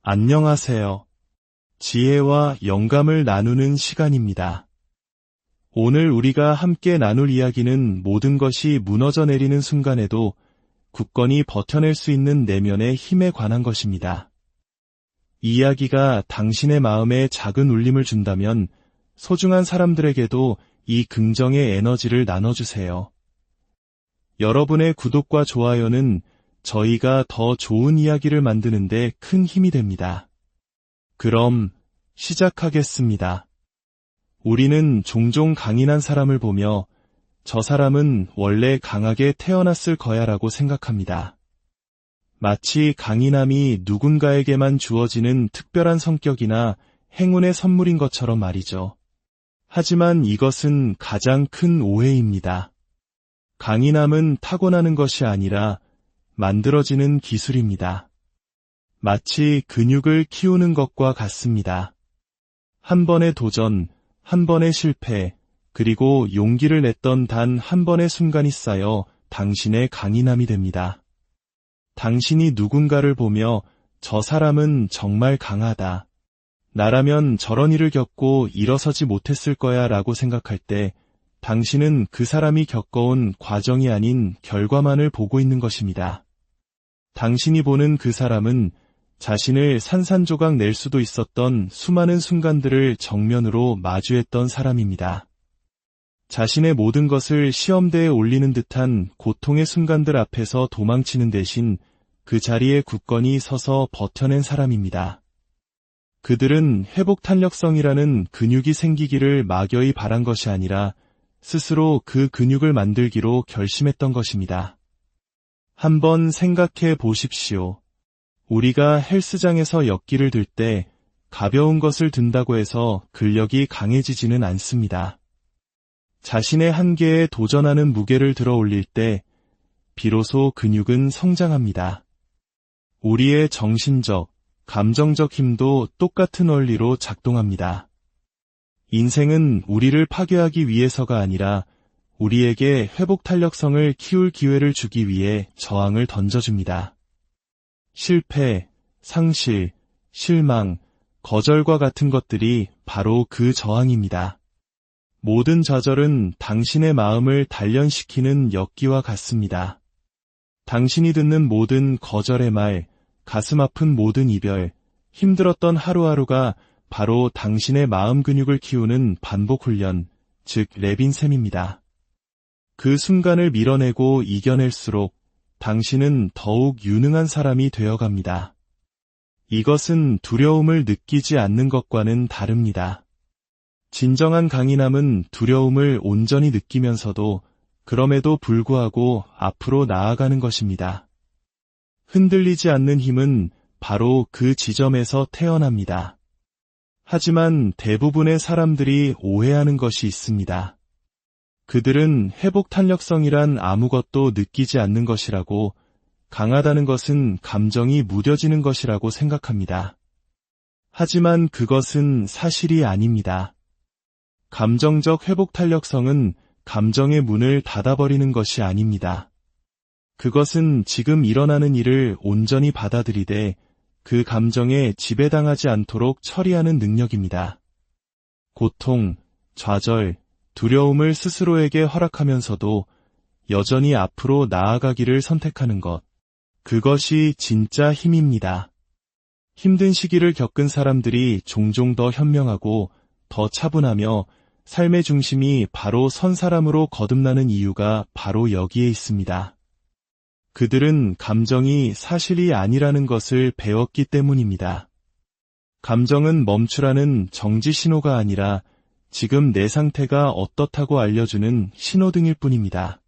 안녕하세요. 지혜와 영감을 나누는 시간입니다. 오늘 우리가 함께 나눌 이야기는 모든 것이 무너져 내리는 순간에도 굳건히 버텨낼 수 있는 내면의 힘에 관한 것입니다. 이 이야기가 당신의 마음에 작은 울림을 준다면 소중한 사람들에게도 이 긍정의 에너지를 나눠주세요. 여러분의 구독과 좋아요는 저희가 더 좋은 이야기를 만드는 데 큰 힘이 됩니다. 그럼 시작하겠습니다. 우리는 종종 강인한 사람을 보며 저 사람은 원래 강하게 태어났을 거야라고 생각합니다. 마치 강인함이 누군가에게만 주어지는 특별한 성격이나 행운의 선물인 것처럼 말이죠. 하지만 이것은 가장 큰 오해입니다. 강인함은 타고나는 것이 아니라 만들어지는 기술입니다. 마치 근육을 키우는 것과 같습니다. 한 번의 도전, 한 번의 실패, 그리고 용기를 냈던 단 한 번의 순간이 쌓여 당신의 강인함이 됩니다. 당신이 누군가를 보며 저 사람은 정말 강하다. 나라면 저런 일을 겪고 일어서지 못했을 거야 라고 생각할 때 당신은 그 사람이 겪어온 과정이 아닌 결과만을 보고 있는 것입니다. 당신이 보는 그 사람은 자신을 산산조각 낼 수도 있었던 수많은 순간들을 정면으로 마주했던 사람입니다. 자신의 모든 것을 시험대에 올리는 듯한 고통의 순간들 앞에서 도망치는 대신 그 자리에 굳건히 서서 버텨낸 사람입니다. 그들은 회복 탄력성이라는 근육이 생기기를 막연히 바란 것이 아니라 스스로 그 근육을 만들기로 결심했던 것입니다. 한번 생각해 보십시오. 우리가 헬스장에서 역기를 들 때 가벼운 것을 든다고 해서 근력이 강해지지는 않습니다. 자신의 한계에 도전하는 무게를 들어 올릴 때 비로소 근육은 성장합니다. 우리의 정신적, 감정적 힘도 똑같은 원리로 작동합니다. 인생은 우리를 파괴하기 위해서가 아니라 우리에게 회복 탄력성을 키울 기회를 주기 위해 저항을 던져줍니다. 실패, 상실, 실망, 거절과 같은 것들이 바로 그 저항입니다. 모든 좌절은 당신의 마음을 단련시키는 역기와 같습니다. 당신이 듣는 모든 거절의 말, 가슴 아픈 모든 이별, 힘들었던 하루하루가 바로 당신의 마음 근육을 키우는 반복 훈련, 즉 레빈셈입니다. 그 순간을 밀어내고 이겨낼수록 당신은 더욱 유능한 사람이 되어갑니다. 이것은 두려움을 느끼지 않는 것과는 다릅니다. 진정한 강인함은 두려움을 온전히 느끼면서도 그럼에도 불구하고 앞으로 나아가는 것입니다. 흔들리지 않는 힘은 바로 그 지점에서 태어납니다. 하지만 대부분의 사람들이 오해하는 것이 있습니다. 그들은 회복 탄력성이란 아무것도 느끼지 않는 것이라고, 강하다는 것은 감정이 무뎌지는 것이라고 생각합니다. 하지만 그것은 사실이 아닙니다. 감정적 회복 탄력성은 감정의 문을 닫아버리는 것이 아닙니다. 그것은 지금 일어나는 일을 온전히 받아들이되 그 감정에 지배당하지 않도록 처리하는 능력입니다. 고통, 좌절, 두려움을 스스로에게 허락하면서도 여전히 앞으로 나아가기를 선택하는 것. 그것이 진짜 힘입니다. 힘든 시기를 겪은 사람들이 종종 더 현명하고 더 차분하며 삶의 중심이 바로 선 사람으로 거듭나는 이유가 바로 여기에 있습니다. 그들은 감정이 사실이 아니라는 것을 배웠기 때문입니다. 감정은 멈추라는 정지 신호가 아니라 지금 내 상태가 어떻다고 알려주는 신호등일 뿐입니다.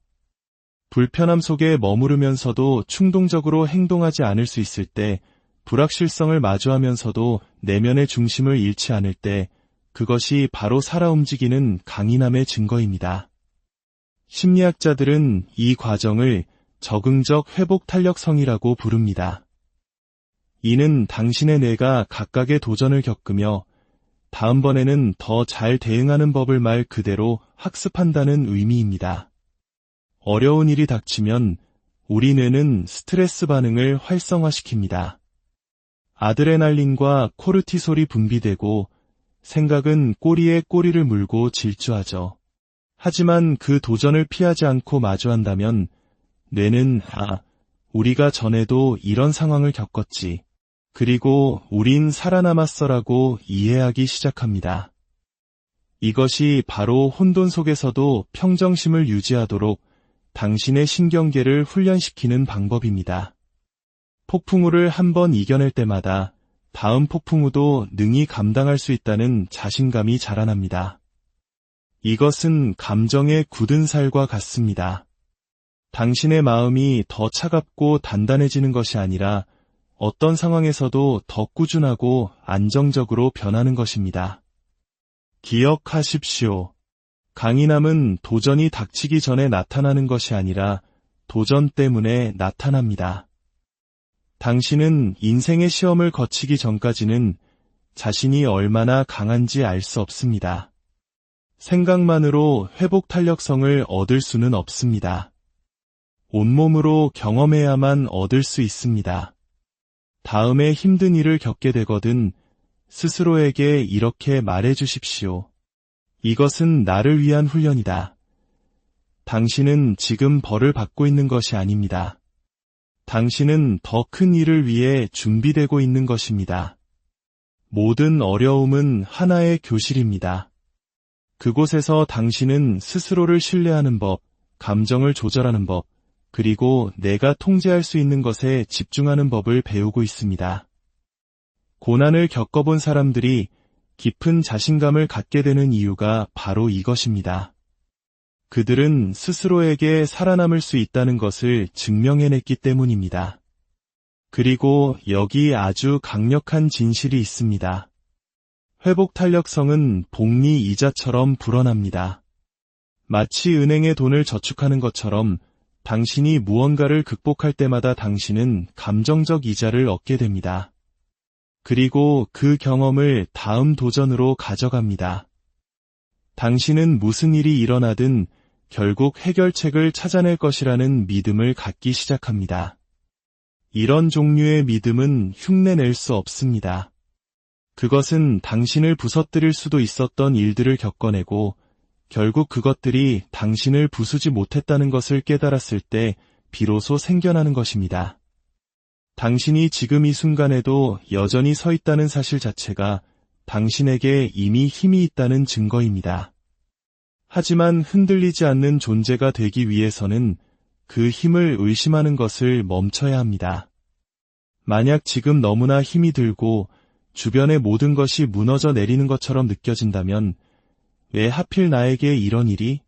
불편함 속에 머무르면서도 충동적으로 행동하지 않을 수 있을 때, 불확실성을 마주하면서도 내면의 중심을 잃지 않을 때, 그것이 바로 살아 움직이는 강인함의 증거입니다. 심리학자들은 이 과정을 적응적 회복 탄력성이라고 부릅니다. 이는 당신의 뇌가 각각의 도전을 겪으며 다음번에는 더 잘 대응하는 법을 말 그대로 학습한다는 의미입니다. 어려운 일이 닥치면 우리 뇌는 스트레스 반응을 활성화시킵니다. 아드레날린과 코르티솔이 분비되고 생각은 꼬리에 꼬리를 물고 질주하죠. 하지만 그 도전을 피하지 않고 마주한다면 뇌는 우리가 전에도 이런 상황을 겪었지. 그리고 우린 살아남았어라고 이해하기 시작합니다. 이것이 바로 혼돈 속에서도 평정심을 유지하도록 당신의 신경계를 훈련시키는 방법입니다. 폭풍우를 한번 이겨낼 때마다 다음 폭풍우도 능히 감당할 수 있다는 자신감이 자라납니다. 이것은 감정의 굳은 살과 같습니다. 당신의 마음이 더 차갑고 단단해지는 것이 아니라 어떤 상황에서도 더 꾸준하고 안정적으로 변하는 것입니다. 기억하십시오. 강인함은 도전이 닥치기 전에 나타나는 것이 아니라 도전 때문에 나타납니다. 당신은 인생의 시험을 거치기 전까지는 자신이 얼마나 강한지 알 수 없습니다. 생각만으로 회복 탄력성을 얻을 수는 없습니다. 온몸으로 경험해야만 얻을 수 있습니다. 다음에 힘든 일을 겪게 되거든 스스로에게 이렇게 말해 주십시오. 이것은 나를 위한 훈련이다. 당신은 지금 벌을 받고 있는 것이 아닙니다. 당신은 더 큰 일을 위해 준비되고 있는 것입니다. 모든 어려움은 하나의 교실입니다. 그곳에서 당신은 스스로를 신뢰하는 법, 감정을 조절하는 법, 그리고 내가 통제할 수 있는 것에 집중하는 법을 배우고 있습니다. 고난을 겪어본 사람들이 깊은 자신감을 갖게 되는 이유가 바로 이것입니다. 그들은 스스로에게 살아남을 수 있다는 것을 증명해냈기 때문입니다. 그리고 여기 아주 강력한 진실이 있습니다. 회복 탄력성은 복리 이자처럼 불어납니다. 마치 은행에 돈을 저축하는 것처럼 당신이 무언가를 극복할 때마다 당신은 감정적 이자를 얻게 됩니다. 그리고 그 경험을 다음 도전으로 가져갑니다. 당신은 무슨 일이 일어나든 결국 해결책을 찾아낼 것이라는 믿음을 갖기 시작합니다. 이런 종류의 믿음은 흉내낼 수 없습니다. 그것은 당신을 부서뜨릴 수도 있었던 일들을 겪어내고 결국 그것들이 당신을 부수지 못했다는 것을 깨달았을 때 비로소 생겨나는 것입니다. 당신이 지금 이 순간에도 여전히 서 있다는 사실 자체가 당신에게 이미 힘이 있다는 증거입니다. 하지만 흔들리지 않는 존재가 되기 위해서는 그 힘을 의심하는 것을 멈춰야 합니다. 만약 지금 너무나 힘이 들고 주변의 모든 것이 무너져 내리는 것처럼 느껴진다면 왜 하필 나에게 이런 일이?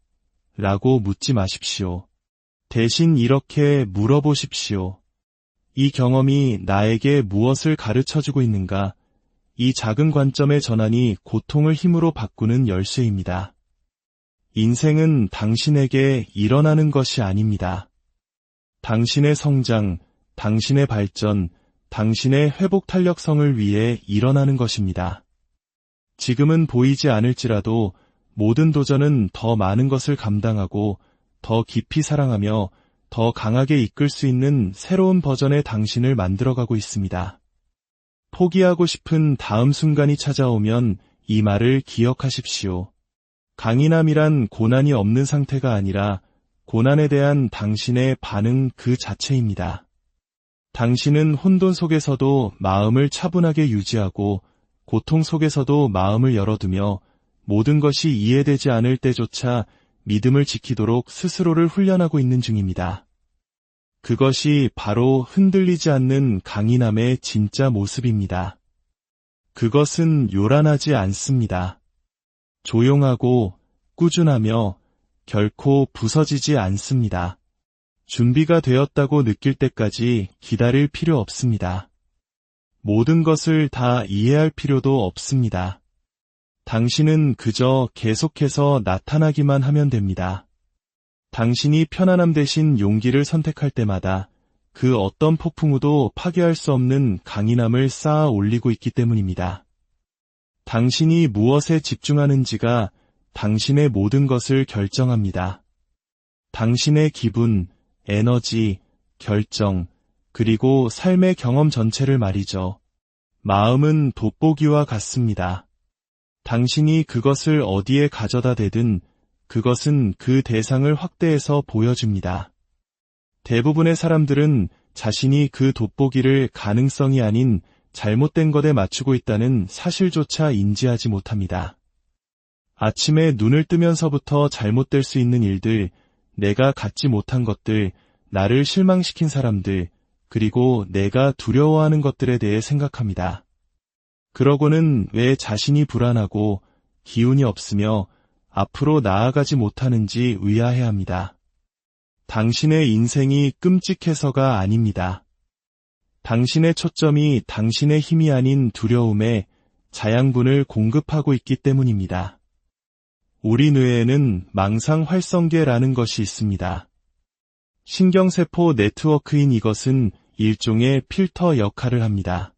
라고 묻지 마십시오. 대신 이렇게 물어보십시오. 이 경험이 나에게 무엇을 가르쳐주고 있는가? 이 작은 관점의 전환이 고통을 힘으로 바꾸는 열쇠입니다. 인생은 당신에게 일어나는 것이 아닙니다. 당신의 성장, 당신의 발전, 당신의 회복 탄력성을 위해 일어나는 것입니다. 지금은 보이지 않을지라도 모든 도전은 더 많은 것을 감당하고 더 깊이 사랑하며 더 강하게 이끌 수 있는 새로운 버전의 당신을 만들어가고 있습니다. 포기하고 싶은 다음 순간이 찾아오면 이 말을 기억하십시오. 강인함이란 고난이 없는 상태가 아니라 고난에 대한 당신의 반응 그 자체입니다. 당신은 혼돈 속에서도 마음을 차분하게 유지하고 고통 속에서도 마음을 열어두며 모든 것이 이해되지 않을 때조차 믿음을 지키도록 스스로를 훈련하고 있는 중입니다. 그것이 바로 흔들리지 않는 강인함의 진짜 모습입니다. 그것은 요란하지 않습니다. 조용하고 꾸준하며 결코 부서지지 않습니다. 준비가 되었다고 느낄 때까지 기다릴 필요 없습니다. 모든 것을 다 이해할 필요도 없습니다. 당신은 그저 계속해서 나타나기만 하면 됩니다. 당신이 편안함 대신 용기를 선택할 때마다 그 어떤 폭풍우도 파괴할 수 없는 강인함을 쌓아 올리고 있기 때문입니다. 당신이 무엇에 집중하는지가 당신의 모든 것을 결정합니다. 당신의 기분, 에너지, 결정, 그리고 삶의 경험 전체를 말이죠. 마음은 돋보기와 같습니다. 당신이 그것을 어디에 가져다 대든 그것은 그 대상을 확대해서 보여줍니다. 대부분의 사람들은 자신이 그 돋보기를 가능성이 아닌 잘못된 것에 맞추고 있다는 사실조차 인지하지 못합니다. 아침에 눈을 뜨면서부터 잘못될 수 있는 일들, 내가 갖지 못한 것들, 나를 실망시킨 사람들, 그리고 내가 두려워하는 것들에 대해 생각합니다. 그러고는 왜 자신이 불안하고 기운이 없으며 앞으로 나아가지 못하는지 의아해합니다. 당신의 인생이 끔찍해서가 아닙니다. 당신의 초점이 당신의 힘이 아닌 두려움에 자양분을 공급하고 있기 때문입니다. 우리 뇌에는 망상활성계라는 것이 있습니다. 신경세포 네트워크인 이것은 일종의 필터 역할을 합니다.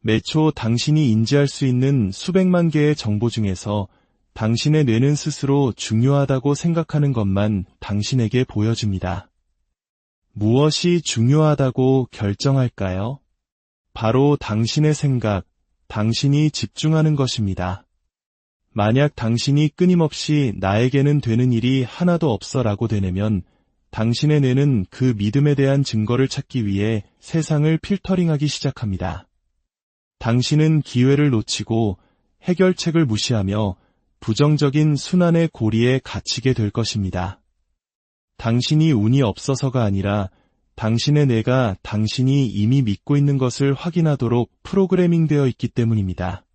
매초 당신이 인지할 수 있는 수백만 개의 정보 중에서 당신의 뇌는 스스로 중요하다고 생각하는 것만 당신에게 보여줍니다. 무엇이 중요하다고 결정할까요? 바로 당신의 생각, 당신이 집중하는 것입니다. 만약 당신이 끊임없이 나에게는 되는 일이 하나도 없어라고 되뇌면 당신의 뇌는 그 믿음에 대한 증거를 찾기 위해 세상을 필터링하기 시작합니다. 당신은 기회를 놓치고 해결책을 무시하며 부정적인 순환의 고리에 갇히게 될 것입니다. 당신이 운이 없어서가 아니라 당신의 뇌가 당신이 이미 믿고 있는 것을 확인하도록 프로그래밍되어 있기 때문입니다.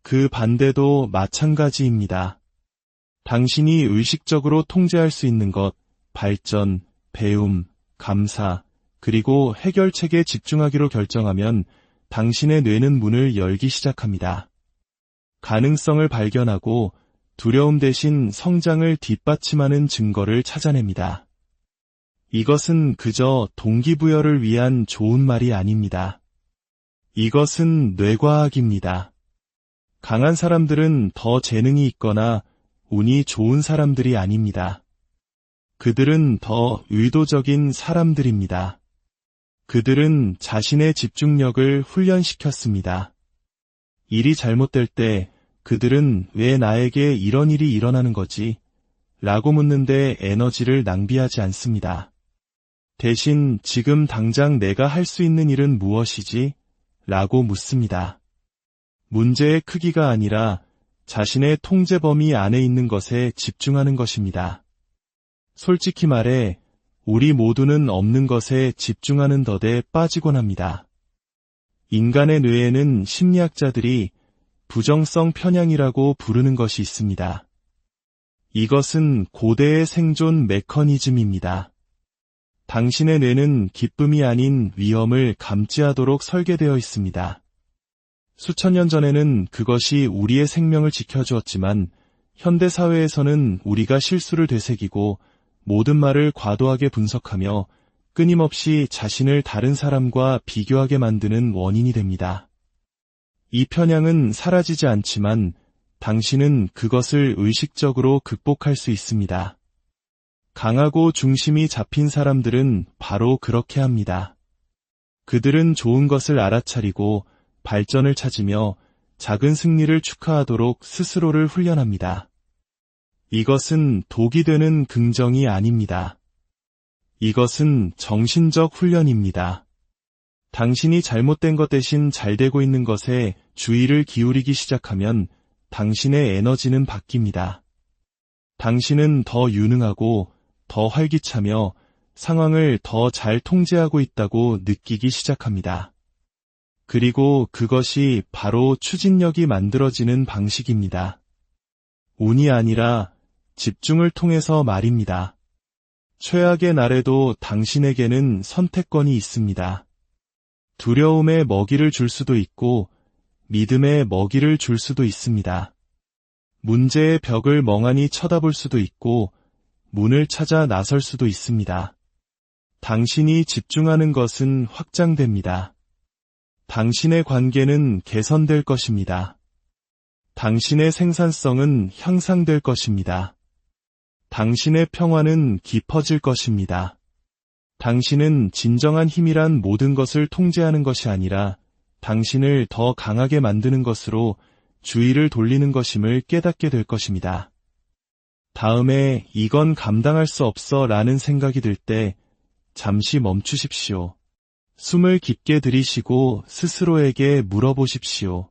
그 반대도 마찬가지입니다. 당신이 의식적으로 통제할 수 있는 것, 발전, 배움, 감사, 그리고 해결책에 집중하기로 결정하면 당신의 뇌는 문을 열기 시작합니다. 가능성을 발견하고 두려움 대신 성장을 뒷받침하는 증거를 찾아냅니다. 이것은 그저 동기부여를 위한 좋은 말이 아닙니다. 이것은 뇌과학입니다. 강한 사람들은 더 재능이 있거나 운이 좋은 사람들이 아닙니다. 그들은 더 의도적인 사람들입니다. 그들은 자신의 집중력을 훈련시켰습니다. 일이 잘못될 때 그들은 왜 나에게 이런 일이 일어나는 거지? 라고 묻는데 에너지를 낭비하지 않습니다. 대신 지금 당장 내가 할 수 있는 일은 무엇이지? 라고 묻습니다. 문제의 크기가 아니라 자신의 통제 범위 안에 있는 것에 집중하는 것입니다. 솔직히 말해 우리 모두는 없는 것에 집중하는 덫에 빠지곤 합니다. 인간의 뇌에는 심리학자들이 부정성 편향이라고 부르는 것이 있습니다. 이것은 고대의 생존 메커니즘입니다. 당신의 뇌는 기쁨이 아닌 위험을 감지하도록 설계되어 있습니다. 수천 년 전에는 그것이 우리의 생명을 지켜주었지만 현대 사회에서는 우리가 실수를 되새기고 모든 말을 과도하게 분석하며 끊임없이 자신을 다른 사람과 비교하게 만드는 원인이 됩니다. 이 편향은 사라지지 않지만 당신은 그것을 의식적으로 극복할 수 있습니다. 강하고 중심이 잡힌 사람들은 바로 그렇게 합니다. 그들은 좋은 것을 알아차리고 발전을 찾으며 작은 승리를 축하하도록 스스로를 훈련합니다. 이것은 독이 되는 긍정이 아닙니다. 이것은 정신적 훈련입니다. 당신이 잘못된 것 대신 잘 되고 있는 것에 주의를 기울이기 시작하면 당신의 에너지는 바뀝니다. 당신은 더 유능하고 더 활기차며 상황을 더 잘 통제하고 있다고 느끼기 시작합니다. 그리고 그것이 바로 추진력이 만들어지는 방식입니다. 운이 아니라 집중을 통해서 말입니다. 최악의 날에도 당신에게는 선택권이 있습니다. 두려움에 먹이를 줄 수도 있고 믿음에 먹이를 줄 수도 있습니다. 문제의 벽을 멍하니 쳐다볼 수도 있고 문을 찾아 나설 수도 있습니다. 당신이 집중하는 것은 확장됩니다. 당신의 관계는 개선될 것입니다. 당신의 생산성은 향상될 것입니다. 당신의 평화는 깊어질 것입니다. 당신은 진정한 힘이란 모든 것을 통제하는 것이 아니라 당신을 더 강하게 만드는 것으로 주의를 돌리는 것임을 깨닫게 될 것입니다. 다음에 이건 감당할 수 없어 라는 생각이 들 때 잠시 멈추십시오. 숨을 깊게 들이쉬고 스스로에게 물어보십시오.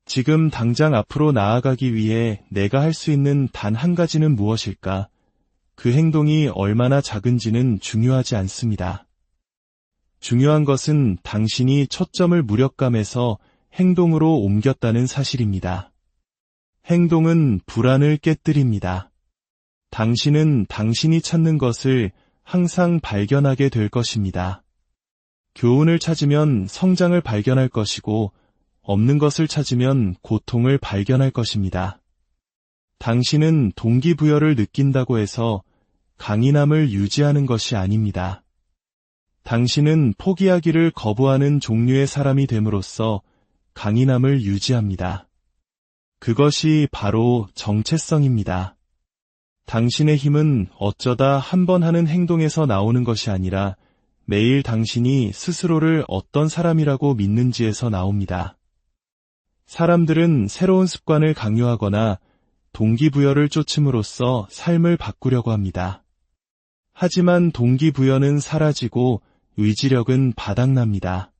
지금 당장 앞으로 나아가기 위해 내가 할 수 있는 단 한 가지는 무엇일까? 그 행동이 얼마나 작은지는 중요하지 않습니다. 중요한 것은 당신이 초점을 무력감에서 행동으로 옮겼다는 사실입니다. 행동은 불안을 깨뜨립니다. 당신은 당신이 찾는 것을 항상 발견하게 될 것입니다. 교훈을 찾으면 성장을 발견할 것이고, 없는 것을 찾으면 고통을 발견할 것입니다. 당신은 동기부여를 느낀다고 해서 강인함을 유지하는 것이 아닙니다. 당신은 포기하기를 거부하는 종류의 사람이 됨으로써 강인함을 유지합니다. 그것이 바로 정체성입니다. 당신의 힘은 어쩌다 한 번 하는 행동에서 나오는 것이 아니라 매일 당신이 스스로를 어떤 사람이라고 믿는지에서 나옵니다. 사람들은 새로운 습관을 강요하거나 동기부여를 쫓음으로써 삶을 바꾸려고 합니다. 하지만 동기부여는 사라지고 의지력은 바닥납니다.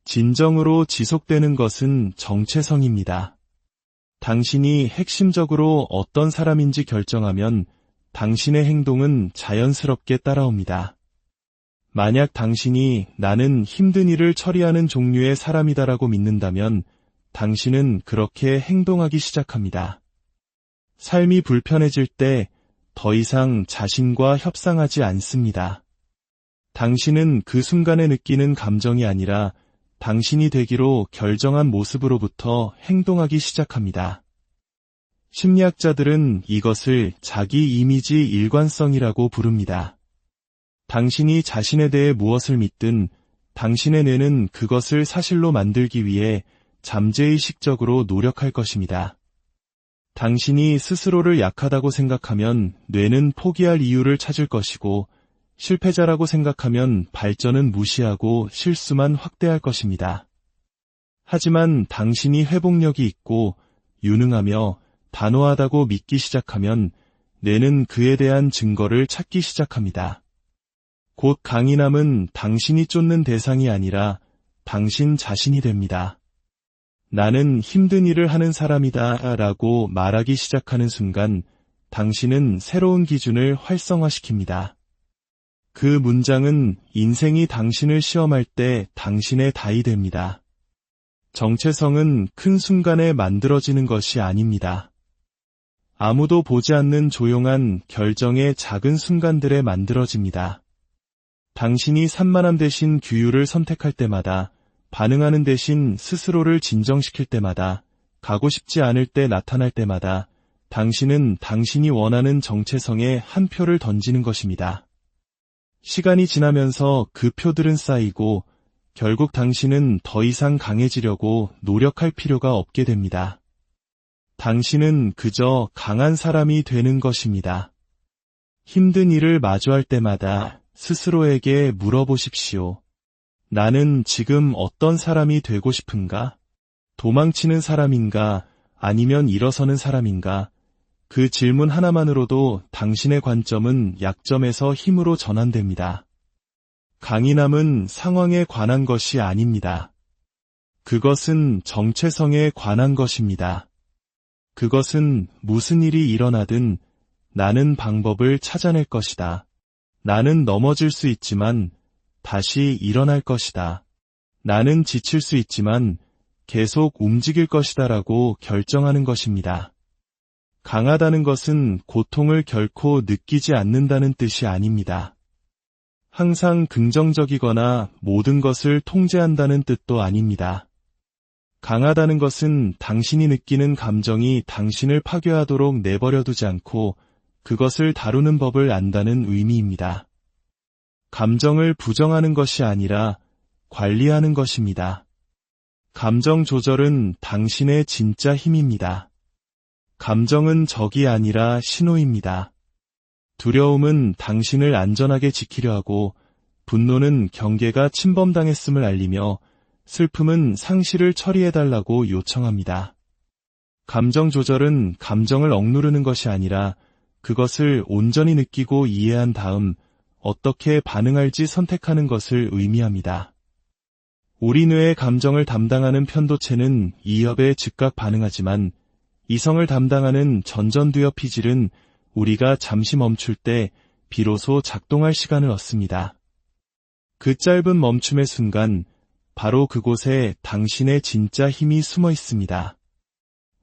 진정으로 지속되는 것은 정체성입니다. 당신이 핵심적으로 어떤 사람인지 결정하면 당신의 행동은 자연스럽게 따라옵니다. 만약 당신이 나는 힘든 일을 처리하는 종류의 사람이다라고 믿는다면 당신은 그렇게 행동하기 시작합니다. 삶이 불편해질 때 더 이상 자신과 협상하지 않습니다. 당신은 그 순간에 느끼는 감정이 아니라 당신이 되기로 결정한 모습으로부터 행동하기 시작합니다. 심리학자들은 이것을 자기 이미지 일관성이라고 부릅니다. 당신이 자신에 대해 무엇을 믿든 당신의 뇌는 그것을 사실로 만들기 위해 잠재의식적으로 노력할 것입니다. 당신이 스스로를 약하다고 생각하면 뇌는 포기할 이유를 찾을 것이고, 실패자라고 생각하면 발전은 무시하고 실수만 확대할 것입니다. 하지만 당신이 회복력이 있고 유능하며 단호하다고 믿기 시작하면 뇌는 그에 대한 증거를 찾기 시작합니다. 곧 강인함은 당신이 쫓는 대상이 아니라 당신 자신이 됩니다. 나는 힘든 일을 하는 사람이다 라고 말하기 시작하는 순간 당신은 새로운 기준을 활성화시킵니다. 그 문장은 인생이 당신을 시험할 때 당신의 답이 됩니다. 정체성은 큰 순간에 만들어지는 것이 아닙니다. 아무도 보지 않는 조용한 결정의 작은 순간들에 만들어집니다. 당신이 산만함 대신 규율을 선택할 때마다, 반응하는 대신 스스로를 진정시킬 때마다, 가고 싶지 않을 때 나타날 때마다 당신은 당신이 원하는 정체성에 한 표를 던지는 것입니다. 시간이 지나면서 그 표들은 쌓이고 결국 당신은 더 이상 강해지려고 노력할 필요가 없게 됩니다. 당신은 그저 강한 사람이 되는 것입니다. 힘든 일을 마주할 때마다 스스로에게 물어보십시오. 나는 지금 어떤 사람이 되고 싶은가? 도망치는 사람인가? 아니면 일어서는 사람인가? 그 질문 하나만으로도 당신의 관점은 약점에서 힘으로 전환됩니다. 강인함은 상황에 관한 것이 아닙니다. 그것은 정체성에 관한 것입니다. 그것은 무슨 일이 일어나든 나는 방법을 찾아낼 것이다. 나는 넘어질 수 있지만 다시 일어날 것이다. 나는 지칠 수 있지만 계속 움직일 것이다 라고 결정하는 것입니다. 강하다는 것은 고통을 결코 느끼지 않는다는 뜻이 아닙니다. 항상 긍정적이거나 모든 것을 통제한다는 뜻도 아닙니다. 강하다는 것은 당신이 느끼는 감정이 당신을 파괴하도록 내버려두지 않고 그것을 다루는 법을 안다는 의미입니다. 감정을 부정하는 것이 아니라 관리하는 것입니다. 감정 조절은 당신의 진짜 힘입니다. 감정은 적이 아니라 신호입니다. 두려움은 당신을 안전하게 지키려 하고, 분노는 경계가 침범당했음을 알리며, 슬픔은 상실을 처리해달라고 요청합니다. 감정 조절은 감정을 억누르는 것이 아니라 그것을 온전히 느끼고 이해한 다음 어떻게 반응할지 선택하는 것을 의미합니다. 우리 뇌의 감정을 담당하는 편도체는 이협에 즉각 반응하지만 이성을 담당하는 전전두엽 피질은 우리가 잠시 멈출 때 비로소 작동할 시간을 얻습니다. 그 짧은 멈춤의 순간 바로 그곳에 당신의 진짜 힘이 숨어 있습니다.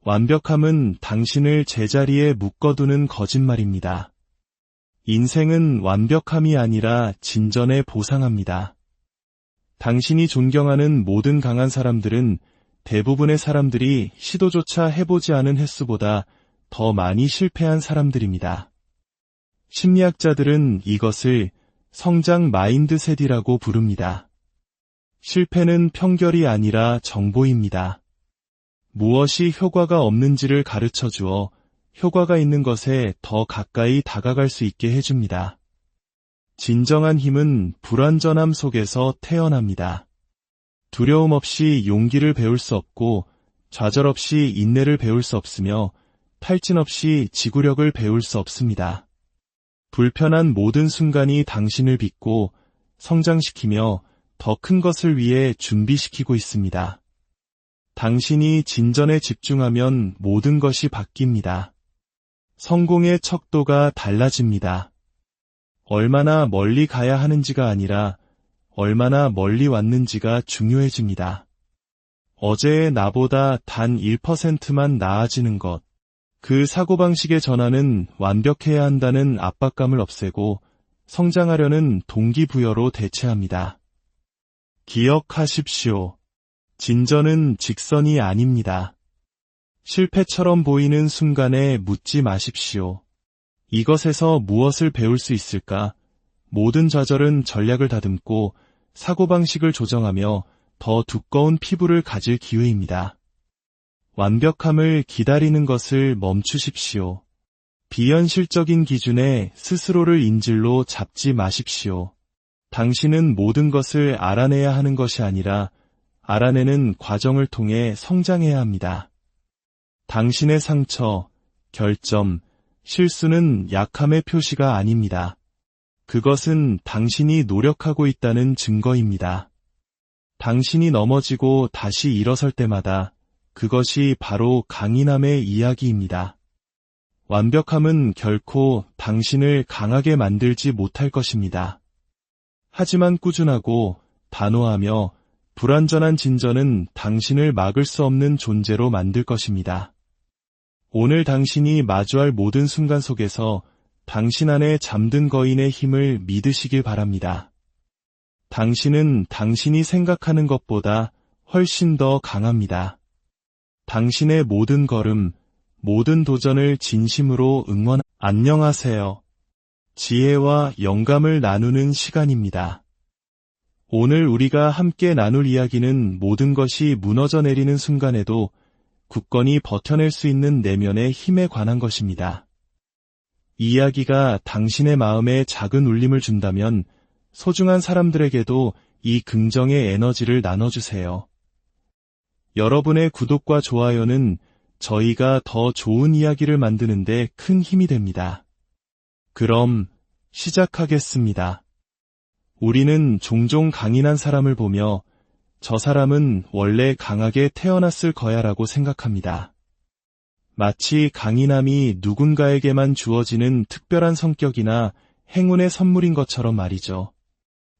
완벽함은 당신을 제자리에 묶어두는 거짓말입니다. 인생은 완벽함이 아니라 진전에 보상합니다. 당신이 존경하는 모든 강한 사람들은 대부분의 사람들이 시도조차 해보지 않은 횟수보다 더 많이 실패한 사람들입니다. 심리학자들은 이것을 성장 마인드셋이라고 부릅니다. 실패는 편결이 아니라 정보입니다. 무엇이 효과가 없는지를 가르쳐 주어 효과가 있는 것에 더 가까이 다가갈 수 있게 해줍니다. 진정한 힘은 불완전함 속에서 태어납니다. 두려움 없이 용기를 배울 수 없고 좌절 없이 인내를 배울 수 없으며 탈진 없이 지구력을 배울 수 없습니다. 불편한 모든 순간이 당신을 빚고 성장시키며 더 큰 것을 위해 준비시키고 있습니다. 당신이 진전에 집중하면 모든 것이 바뀝니다. 성공의 척도가 달라집니다. 얼마나 멀리 가야 하는지가 아니라 얼마나 멀리 왔는지가 중요해집니다. 어제의 나보다 단 1%만 나아지는 것. 그 사고방식의 전환은 완벽해야 한다는 압박감을 없애고 성장하려는 동기부여로 대체합니다. 기억하십시오. 진전은 직선이 아닙니다. 실패처럼 보이는 순간에 묻지 마십시오. 이것에서 무엇을 배울 수 있을까? 모든 좌절은 전략을 다듬고 사고방식을 조정하며 더 두꺼운 피부를 가질 기회입니다. 완벽함을 기다리는 것을 멈추십시오. 비현실적인 기준에 스스로를 인질로 잡지 마십시오. 당신은 모든 것을 알아내야 하는 것이 아니라 알아내는 과정을 통해 성장해야 합니다. 당신의 상처, 결점, 실수는 약함의 표시가 아닙니다. 그것은 당신이 노력하고 있다는 증거입니다. 당신이 넘어지고 다시 일어설 때마다 그것이 바로 강인함의 이야기입니다. 완벽함은 결코 당신을 강하게 만들지 못할 것입니다. 하지만 꾸준하고 단호하며 불완전한 진전은 당신을 막을 수 없는 존재로 만들 것입니다. 오늘 당신이 마주할 모든 순간 속에서 당신 안에 잠든 거인의 힘을 믿으시길 바랍니다. 당신은 당신이 생각하는 것보다 훨씬 더 강합니다. 당신의 모든 걸음, 모든 도전을 진심으로 안녕하세요. 지혜와 영감을 나누는 시간입니다. 오늘 우리가 함께 나눌 이야기는 모든 것이 무너져 내리는 순간에도 굳건히 버텨낼 수 있는 내면의 힘에 관한 것입니다. 이 이야기가 당신의 마음에 작은 울림을 준다면 소중한 사람들에게도 이 긍정의 에너지를 나눠주세요. 여러분의 구독과 좋아요는 저희가 더 좋은 이야기를 만드는 데 큰 힘이 됩니다. 그럼 시작하겠습니다. 우리는 종종 강인한 사람을 보며 저 사람은 원래 강하게 태어났을 거야라고 생각합니다. 마치 강인함이 누군가에게만 주어지는 특별한 성격이나 행운의 선물인 것처럼 말이죠.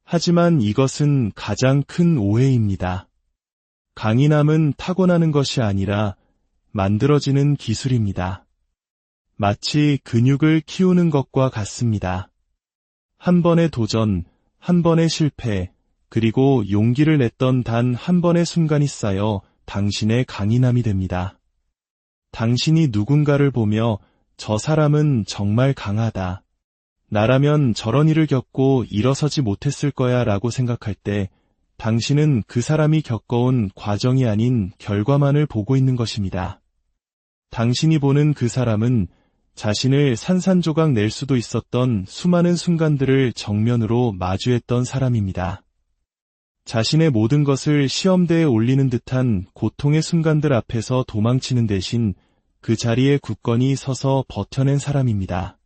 하지만 이것은 가장 큰 오해입니다. 강인함은 타고나는 것이 아니라 만들어지는 기술입니다. 마치 근육을 키우는 것과 같습니다. 한 번의 도전, 한 번의 실패, 그리고 용기를 냈던 단 한 번의 순간이 쌓여 당신의 강인함이 됩니다. 당신이 누군가를 보며 저 사람은 정말 강하다. 나라면 저런 일을 겪고 일어서지 못했을 거야 라고 생각할 때 당신은 그 사람이 겪어온 과정이 아닌 결과만을 보고 있는 것입니다. 당신이 보는 그 사람은 자신을 산산조각 낼 수도 있었던 수많은 순간들을 정면으로 마주했던 사람입니다. 자신의 모든 것을 시험대에 올리는 듯한 고통의 순간들 앞에서 도망치는 대신 그 자리에 굳건히 서서 버텨낸 사람입니다.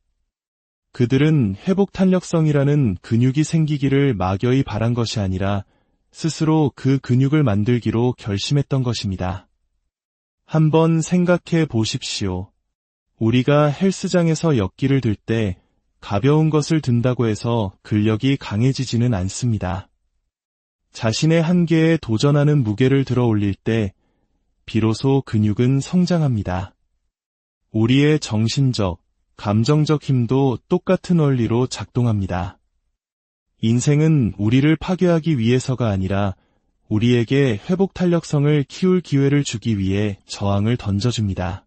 그들은 회복 탄력성이라는 근육이 생기기를 막연히 바란 것이 아니라 스스로 그 근육을 만들기로 결심했던 것입니다. 한번 생각해 보십시오. 우리가 헬스장에서 역기를 들 때 가벼운 것을 든다고 해서 근력이 강해지지는 않습니다. 자신의 한계에 도전하는 무게를 들어 올릴 때 비로소 근육은 성장합니다. 우리의 정신적, 감정적 힘도 똑같은 원리로 작동합니다. 인생은 우리를 파괴하기 위해서가 아니라 우리에게 회복 탄력성을 키울 기회를 주기 위해 저항을 던져줍니다.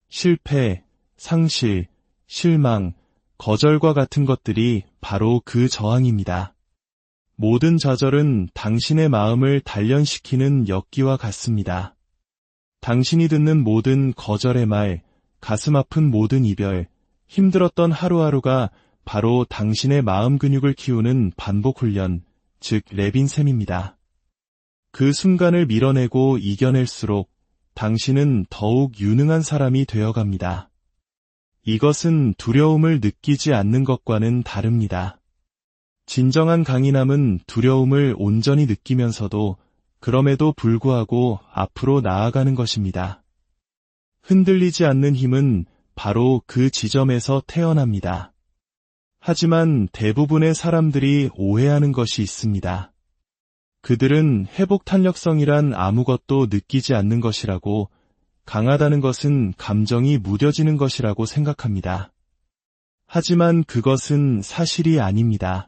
실패, 상실, 실망, 거절과 같은 것들이 바로 그 저항입니다. 모든 좌절은 당신의 마음을 단련시키는 역기와 같습니다. 당신이 듣는 모든 거절의 말, 가슴 아픈 모든 이별, 힘들었던 하루하루가 바로 당신의 마음 근육을 키우는 반복 훈련, 즉 레빈셈입니다. 그 순간을 밀어내고 이겨낼수록 당신은 더욱 유능한 사람이 되어갑니다. 이것은 두려움을 느끼지 않는 것과는 다릅니다. 진정한 강인함은 두려움을 온전히 느끼면서도 그럼에도 불구하고 앞으로 나아가는 것입니다. 흔들리지 않는 힘은 바로 그 지점에서 태어납니다. 하지만 대부분의 사람들이 오해하는 것이 있습니다. 그들은 회복 탄력성이란 아무것도 느끼지 않는 것이라고, 강하다는 것은 감정이 무뎌지는 것이라고 생각합니다. 하지만 그것은 사실이 아닙니다.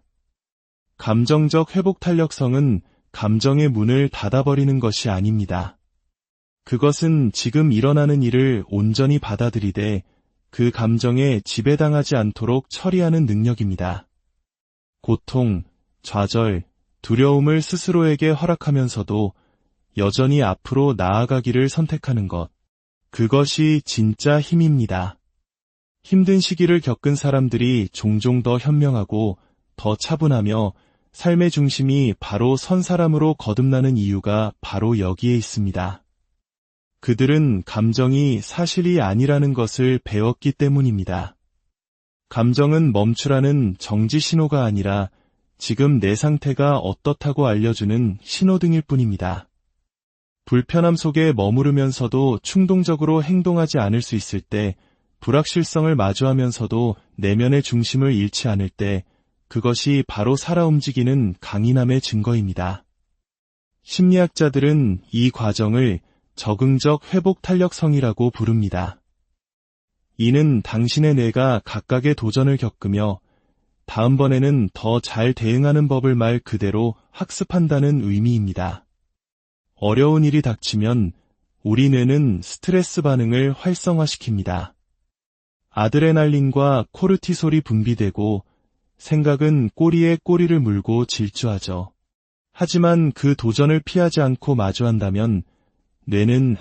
감정적 회복 탄력성은 감정의 문을 닫아버리는 것이 아닙니다. 그것은 지금 일어나는 일을 온전히 받아들이되 그 감정에 지배당하지 않도록 처리하는 능력입니다. 고통, 좌절, 두려움을 스스로에게 허락하면서도 여전히 앞으로 나아가기를 선택하는 것. 그것이 진짜 힘입니다. 힘든 시기를 겪은 사람들이 종종 더 현명하고 더 차분하며 삶의 중심이 바로 선 사람으로 거듭나는 이유가 바로 여기에 있습니다. 그들은 감정이 사실이 아니라는 것을 배웠기 때문입니다. 감정은 멈추라는 정지 신호가 아니라 지금 내 상태가 어떻다고 알려주는 신호등일 뿐입니다. 불편함 속에 머무르면서도 충동적으로 행동하지 않을 수 있을 때, 불확실성을 마주하면서도 내면의 중심을 잃지 않을 때, 그것이 바로 살아 움직이는 강인함의 증거입니다. 심리학자들은 이 과정을 적응적 회복 탄력성이라고 부릅니다. 이는 당신의 뇌가 각각의 도전을 겪으며 다음번에는 더 잘 대응하는 법을 말 그대로 학습한다는 의미입니다. 어려운 일이 닥치면 우리 뇌는 스트레스 반응을 활성화시킵니다. 아드레날린과 코르티솔이 분비되고 생각은 꼬리에 꼬리를 물고 질주하죠. 하지만 그 도전을 피하지 않고 마주한다면 뇌는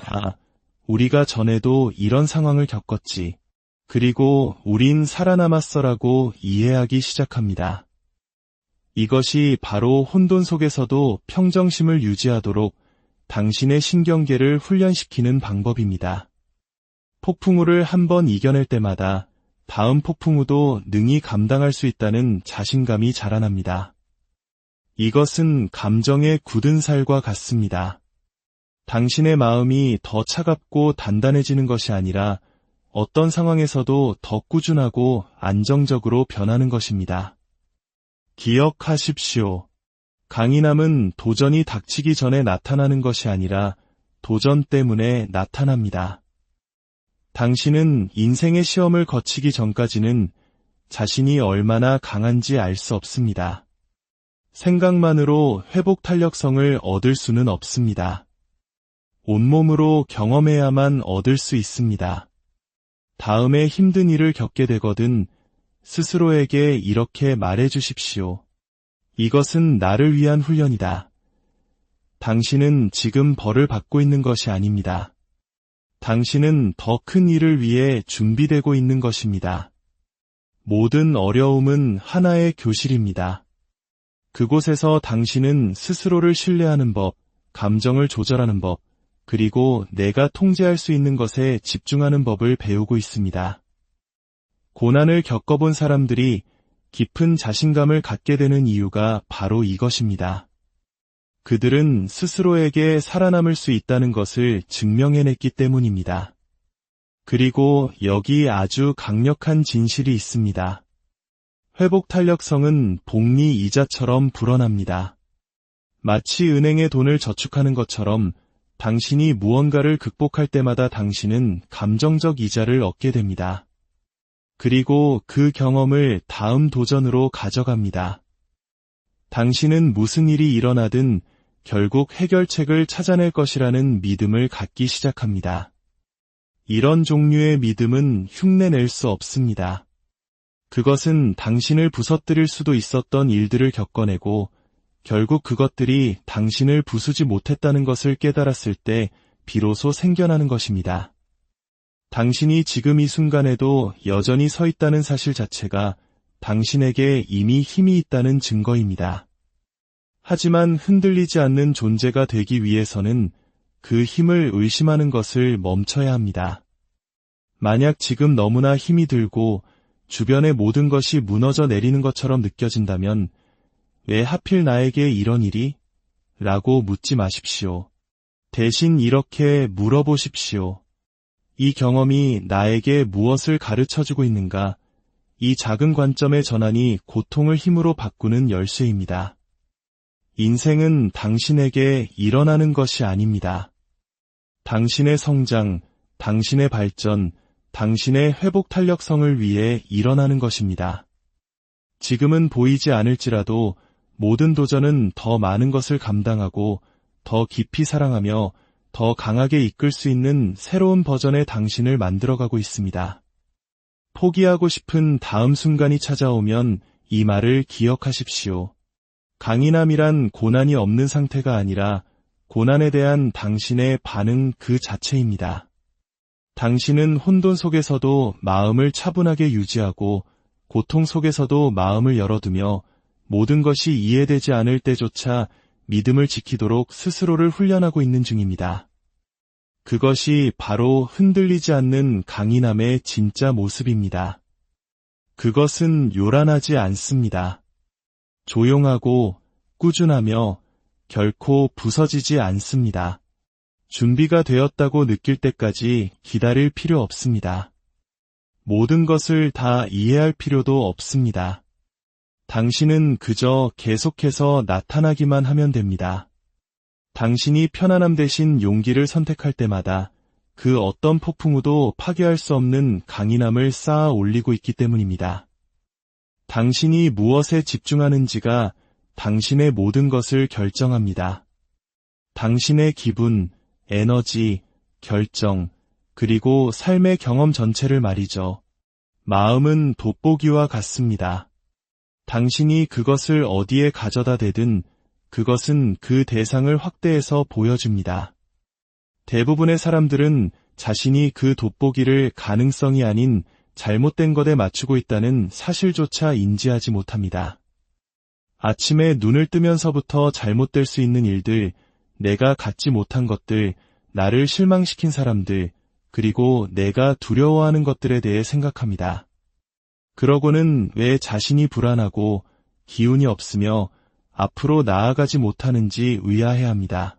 우리가 전에도 이런 상황을 겪었지. 그리고 우린 살아남았어라고 이해하기 시작합니다. 이것이 바로 혼돈 속에서도 평정심을 유지하도록 당신의 신경계를 훈련시키는 방법입니다. 폭풍우를 한번 이겨낼 때마다 다음 폭풍우도 능히 감당할 수 있다는 자신감이 자라납니다. 이것은 감정의 굳은 살과 같습니다. 당신의 마음이 더 차갑고 단단해지는 것이 아니라 어떤 상황에서도 더 꾸준하고 안정적으로 변하는 것입니다. 기억하십시오. 강인함은 도전이 닥치기 전에 나타나는 것이 아니라 도전 때문에 나타납니다. 당신은 인생의 시험을 거치기 전까지는 자신이 얼마나 강한지 알 수 없습니다. 생각만으로 회복 탄력성을 얻을 수는 없습니다. 온몸으로 경험해야만 얻을 수 있습니다. 다음에 힘든 일을 겪게 되거든 스스로에게 이렇게 말해 주십시오. 이것은 나를 위한 훈련이다. 당신은 지금 벌을 받고 있는 것이 아닙니다. 당신은 더 큰 일을 위해 준비되고 있는 것입니다. 모든 어려움은 하나의 교실입니다. 그곳에서 당신은 스스로를 신뢰하는 법, 감정을 조절하는 법, 그리고 내가 통제할 수 있는 것에 집중하는 법을 배우고 있습니다. 고난을 겪어본 사람들이 깊은 자신감을 갖게 되는 이유가 바로 이것입니다. 그들은 스스로에게 살아남을 수 있다는 것을 증명해냈기 때문입니다. 그리고 여기 아주 강력한 진실이 있습니다. 회복 탄력성은 복리 이자처럼 불어납니다. 마치 은행에 돈을 저축하는 것처럼 당신이 무언가를 극복할 때마다 당신은 감정적 이자를 얻게 됩니다. 그리고 그 경험을 다음 도전으로 가져갑니다. 당신은 무슨 일이 일어나든 결국 해결책을 찾아낼 것이라는 믿음을 갖기 시작합니다. 이런 종류의 믿음은 흉내낼 수 없습니다. 그것은 당신을 부서뜨릴 수도 있었던 일들을 겪어내고 결국 그것들이 당신을 부수지 못했다는 것을 깨달았을 때 비로소 생겨나는 것입니다. 당신이 지금 이 순간에도 여전히 서 있다는 사실 자체가 당신에게 이미 힘이 있다는 증거입니다. 하지만 흔들리지 않는 존재가 되기 위해서는 그 힘을 의심하는 것을 멈춰야 합니다. 만약 지금 너무나 힘이 들고 주변의 모든 것이 무너져 내리는 것처럼 느껴진다면 왜 하필 나에게 이런 일이? 라고 묻지 마십시오. 대신 이렇게 물어보십시오. 이 경험이 나에게 무엇을 가르쳐주고 있는가? 이 작은 관점의 전환이 고통을 힘으로 바꾸는 열쇠입니다. 인생은 당신에게 일어나는 것이 아닙니다. 당신의 성장, 당신의 발전, 당신의 회복 탄력성을 위해 일어나는 것입니다. 지금은 보이지 않을지라도 모든 도전은 더 많은 것을 감당하고 더 깊이 사랑하며 더 강하게 이끌 수 있는 새로운 버전의 당신을 만들어가고 있습니다. 포기하고 싶은 다음 순간이 찾아오면 이 말을 기억하십시오. 강인함이란 고난이 없는 상태가 아니라 고난에 대한 당신의 반응 그 자체입니다. 당신은 혼돈 속에서도 마음을 차분하게 유지하고 고통 속에서도 마음을 열어두며 모든 것이 이해되지 않을 때조차 믿음을 지키도록 스스로를 훈련하고 있는 중입니다. 그것이 바로 흔들리지 않는 강인함의 진짜 모습입니다. 그것은 요란하지 않습니다. 조용하고 꾸준하며 결코 부서지지 않습니다. 준비가 되었다고 느낄 때까지 기다릴 필요 없습니다. 모든 것을 다 이해할 필요도 없습니다. 당신은 그저 계속해서 나타나기만 하면 됩니다. 당신이 편안함 대신 용기를 선택할 때마다 그 어떤 폭풍우도 파괴할 수 없는 강인함을 쌓아 올리고 있기 때문입니다. 당신이 무엇에 집중하는지가 당신의 모든 것을 결정합니다. 당신의 기분, 에너지, 결정, 그리고 삶의 경험 전체를 말이죠. 마음은 돋보기와 같습니다. 당신이 그것을 어디에 가져다 대든 그것은 그 대상을 확대해서 보여줍니다. 대부분의 사람들은 자신이 그 돋보기를 가능성이 아닌 잘못된 것에 맞추고 있다는 사실조차 인지하지 못합니다. 아침에 눈을 뜨면서부터 잘못될 수 있는 일들, 내가 갖지 못한 것들, 나를 실망시킨 사람들, 그리고 내가 두려워하는 것들에 대해 생각합니다. 그러고는 왜 자신이 불안하고 기운이 없으며 앞으로 나아가지 못하는지 의아해합니다.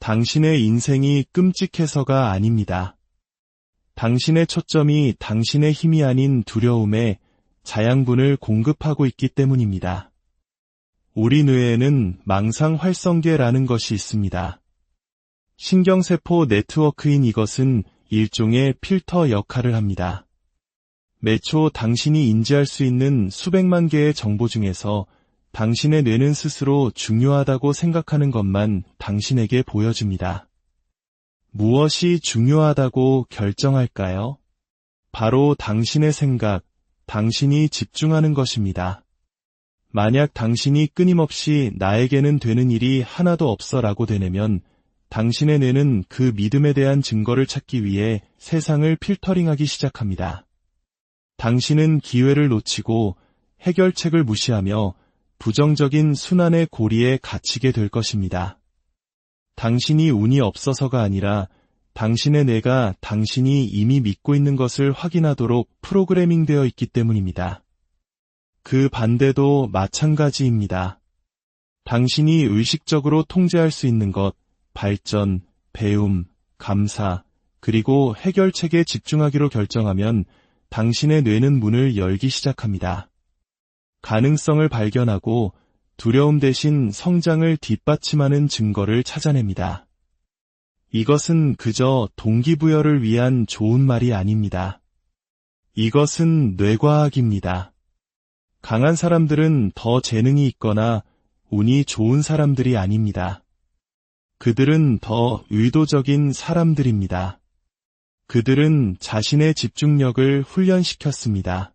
당신의 인생이 끔찍해서가 아닙니다. 당신의 초점이 당신의 힘이 아닌 두려움에 자양분을 공급하고 있기 때문입니다. 우리 뇌에는 망상 활성계라는 것이 있습니다. 신경세포 네트워크인 이것은 일종의 필터 역할을 합니다. 매초 당신이 인지할 수 있는 수백만 개의 정보 중에서 당신의 뇌는 스스로 중요하다고 생각하는 것만 당신에게 보여줍니다. 무엇이 중요하다고 결정할까요? 바로 당신의 생각, 당신이 집중하는 것입니다. 만약 당신이 끊임없이 나에게는 되는 일이 하나도 없어라고 되뇌면 당신의 뇌는 그 믿음에 대한 증거를 찾기 위해 세상을 필터링하기 시작합니다. 당신은 기회를 놓치고 해결책을 무시하며 부정적인 순환의 고리에 갇히게 될 것입니다. 당신이 운이 없어서가 아니라 당신의 뇌가 당신이 이미 믿고 있는 것을 확인하도록 프로그래밍 되어 있기 때문입니다. 그 반대도 마찬가지입니다. 당신이 의식적으로 통제할 수 있는 것, 발전, 배움, 감사, 그리고 해결책에 집중하기로 결정하면 당신의 뇌는 문을 열기 시작합니다. 가능성을 발견하고 두려움 대신 성장을 뒷받침하는 증거를 찾아냅니다. 이것은 그저 동기부여를 위한 좋은 말이 아닙니다. 이것은 뇌과학입니다. 강한 사람들은 더 재능이 있거나 운이 좋은 사람들이 아닙니다. 그들은 더 의도적인 사람들입니다. 그들은 자신의 집중력을 훈련시켰습니다.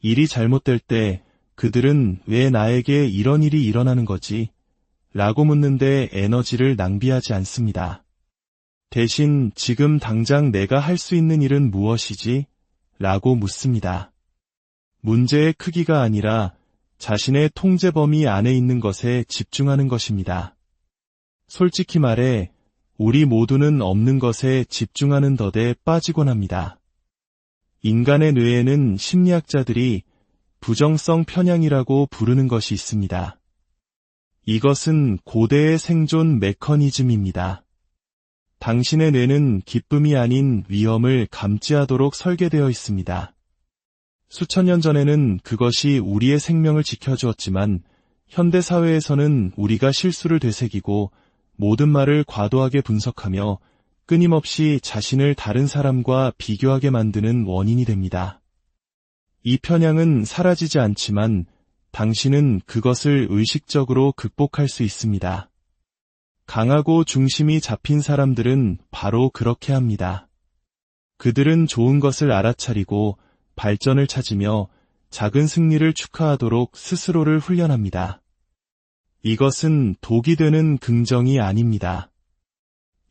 일이 잘못될 때 그들은 왜 나에게 이런 일이 일어나는 거지? 라고 묻는데 에너지를 낭비하지 않습니다. 대신 지금 당장 내가 할 수 있는 일은 무엇이지? 라고 묻습니다. 문제의 크기가 아니라 자신의 통제 범위 안에 있는 것에 집중하는 것입니다. 솔직히 말해 우리 모두는 없는 것에 집중하는 덫에 빠지곤 합니다. 인간의 뇌에는 심리학자들이 부정성 편향이라고 부르는 것이 있습니다. 이것은 고대의 생존 메커니즘입니다. 당신의 뇌는 기쁨이 아닌 위험을 감지하도록 설계되어 있습니다. 수천 년 전에는 그것이 우리의 생명을 지켜주었지만 현대 사회에서는 우리가 실수를 되새기고 모든 말을 과도하게 분석하며 끊임없이 자신을 다른 사람과 비교하게 만드는 원인이 됩니다. 이 편향은 사라지지 않지만 당신은 그것을 의식적으로 극복할 수 있습니다. 강하고 중심이 잡힌 사람들은 바로 그렇게 합니다. 그들은 좋은 것을 알아차리고 발전을 찾으며 작은 승리를 축하하도록 스스로를 훈련합니다. 이것은 독이 되는 긍정이 아닙니다.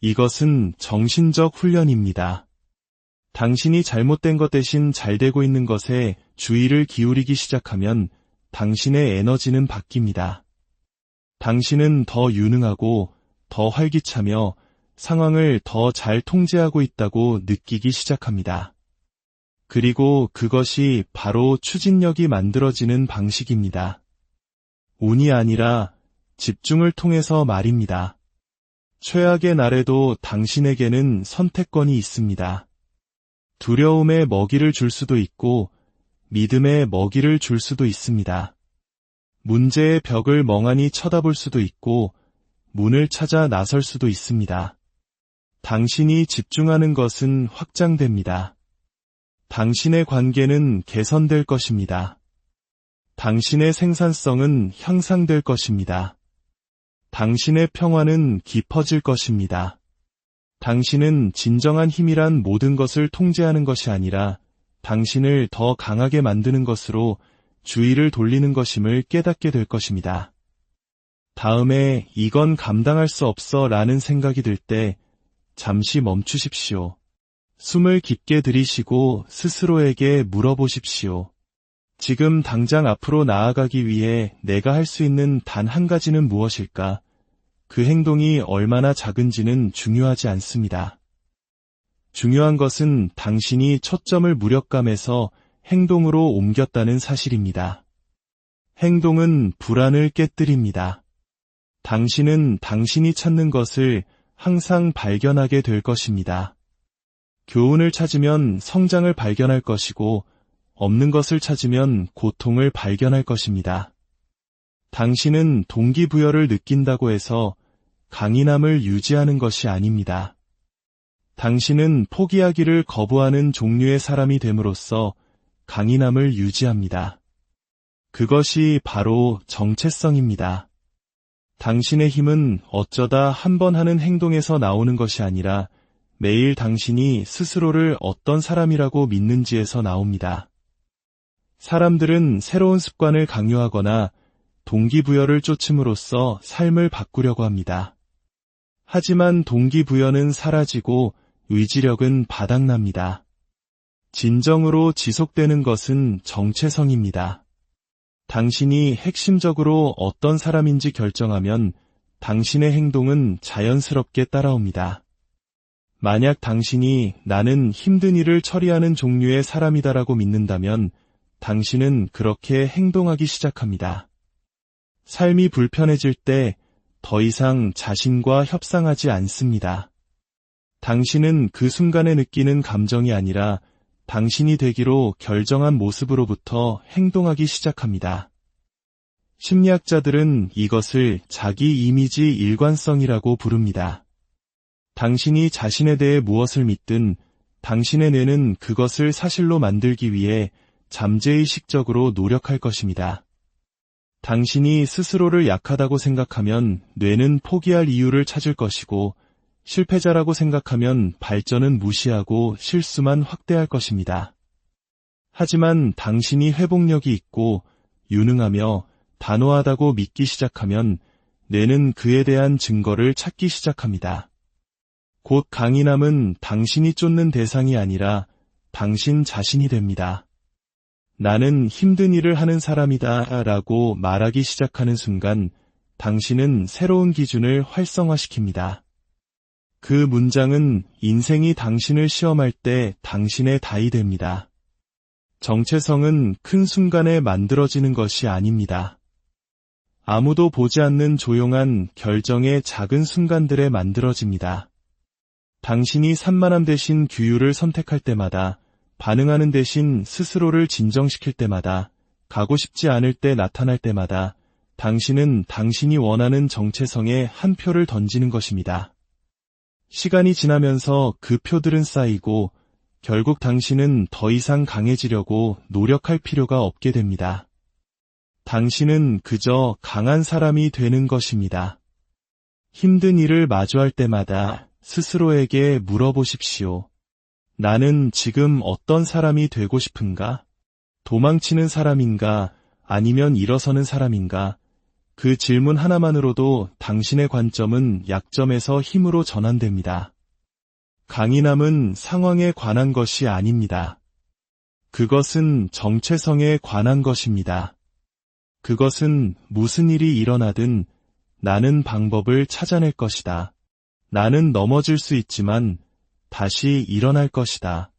이것은 정신적 훈련입니다. 당신이 잘못된 것 대신 잘 되고 있는 것에 주의를 기울이기 시작하면 당신의 에너지는 바뀝니다. 당신은 더 유능하고 더 활기차며 상황을 더 잘 통제하고 있다고 느끼기 시작합니다. 그리고 그것이 바로 추진력이 만들어지는 방식입니다. 운이 아니라 집중을 통해서 말입니다. 최악의 날에도 당신에게는 선택권이 있습니다. 두려움에 먹이를 줄 수도 있고 믿음에 먹이를 줄 수도 있습니다. 문제의 벽을 멍하니 쳐다볼 수도 있고 문을 찾아 나설 수도 있습니다. 당신이 집중하는 것은 확장됩니다. 당신의 관계는 개선될 것입니다. 당신의 생산성은 향상될 것입니다. 당신의 평화는 깊어질 것입니다. 당신은 진정한 힘이란 모든 것을 통제하는 것이 아니라 당신을 더 강하게 만드는 것으로 주의를 돌리는 것임을 깨닫게 될 것입니다. 다음에 이건 감당할 수 없어 라는 생각이 들 때 잠시 멈추십시오. 숨을 깊게 들이쉬고 스스로에게 물어보십시오. 지금 당장 앞으로 나아가기 위해 내가 할 수 있는 단 한 가지는 무엇일까? 그 행동이 얼마나 작은지는 중요하지 않습니다. 중요한 것은 당신이 초점을 무력감에서 행동으로 옮겼다는 사실입니다. 행동은 불안을 깨뜨립니다. 당신은 당신이 찾는 것을 항상 발견하게 될 것입니다. 교훈을 찾으면 성장을 발견할 것이고 없는 것을 찾으면 고통을 발견할 것입니다. 당신은 동기부여를 느낀다고 해서 강인함을 유지하는 것이 아닙니다. 당신은 포기하기를 거부하는 종류의 사람이 됨으로써 강인함을 유지합니다. 그것이 바로 정체성입니다. 당신의 힘은 어쩌다 한 번 하는 행동에서 나오는 것이 아니라 매일 당신이 스스로를 어떤 사람이라고 믿는지에서 나옵니다. 사람들은 새로운 습관을 강요하거나 동기부여를 쫓음으로써 삶을 바꾸려고 합니다. 하지만 동기부여는 사라지고 의지력은 바닥납니다. 진정으로 지속되는 것은 정체성입니다. 당신이 핵심적으로 어떤 사람인지 결정하면 당신의 행동은 자연스럽게 따라옵니다. 만약 당신이 나는 힘든 일을 처리하는 종류의 사람이다라고 믿는다면 당신은 그렇게 행동하기 시작합니다. 삶이 불편해질 때 더 이상 자신과 협상하지 않습니다. 당신은 그 순간에 느끼는 감정이 아니라 당신이 되기로 결정한 모습으로부터 행동하기 시작합니다. 심리학자들은 이것을 자기 이미지 일관성이라고 부릅니다. 당신이 자신에 대해 무엇을 믿든 당신의 뇌는 그것을 사실로 만들기 위해 잠재의식적으로 노력할 것입니다. 당신이 스스로를 약하다고 생각하면 뇌는 포기할 이유를 찾을 것이고 실패자라고 생각하면 발전은 무시하고 실수만 확대할 것입니다. 하지만 당신이 회복력이 있고 유능하며 단호하다고 믿기 시작하면 뇌는 그에 대한 증거를 찾기 시작합니다. 곧 강인함은 당신이 쫓는 대상이 아니라 당신 자신이 됩니다. 나는 힘든 일을 하는 사람이다 라고 말하기 시작하는 순간 당신은 새로운 기준을 활성화시킵니다. 그 문장은 인생이 당신을 시험할 때 당신의 답이 됩니다. 정체성은 큰 순간에 만들어지는 것이 아닙니다. 아무도 보지 않는 조용한 결정의 작은 순간들에 만들어집니다. 당신이 산만함 대신 규율을 선택할 때마다, 반응하는 대신 스스로를 진정시킬 때마다, 가고 싶지 않을 때 나타날 때마다 당신은 당신이 원하는 정체성에 한 표를 던지는 것입니다. 시간이 지나면서 그 표들은 쌓이고 결국 당신은 더 이상 강해지려고 노력할 필요가 없게 됩니다. 당신은 그저 강한 사람이 되는 것입니다. 힘든 일을 마주할 때마다 스스로에게 물어보십시오. 나는 지금 어떤 사람이 되고 싶은가? 도망치는 사람인가? 아니면 일어서는 사람인가? 그 질문 하나만으로도 당신의 관점은 약점에서 힘으로 전환됩니다. 강인함은 상황에 관한 것이 아닙니다. 그것은 정체성에 관한 것입니다. 그것은 무슨 일이 일어나든 나는 방법을 찾아낼 것이다. 나는 넘어질 수 있지만 다시 일어날 것이다.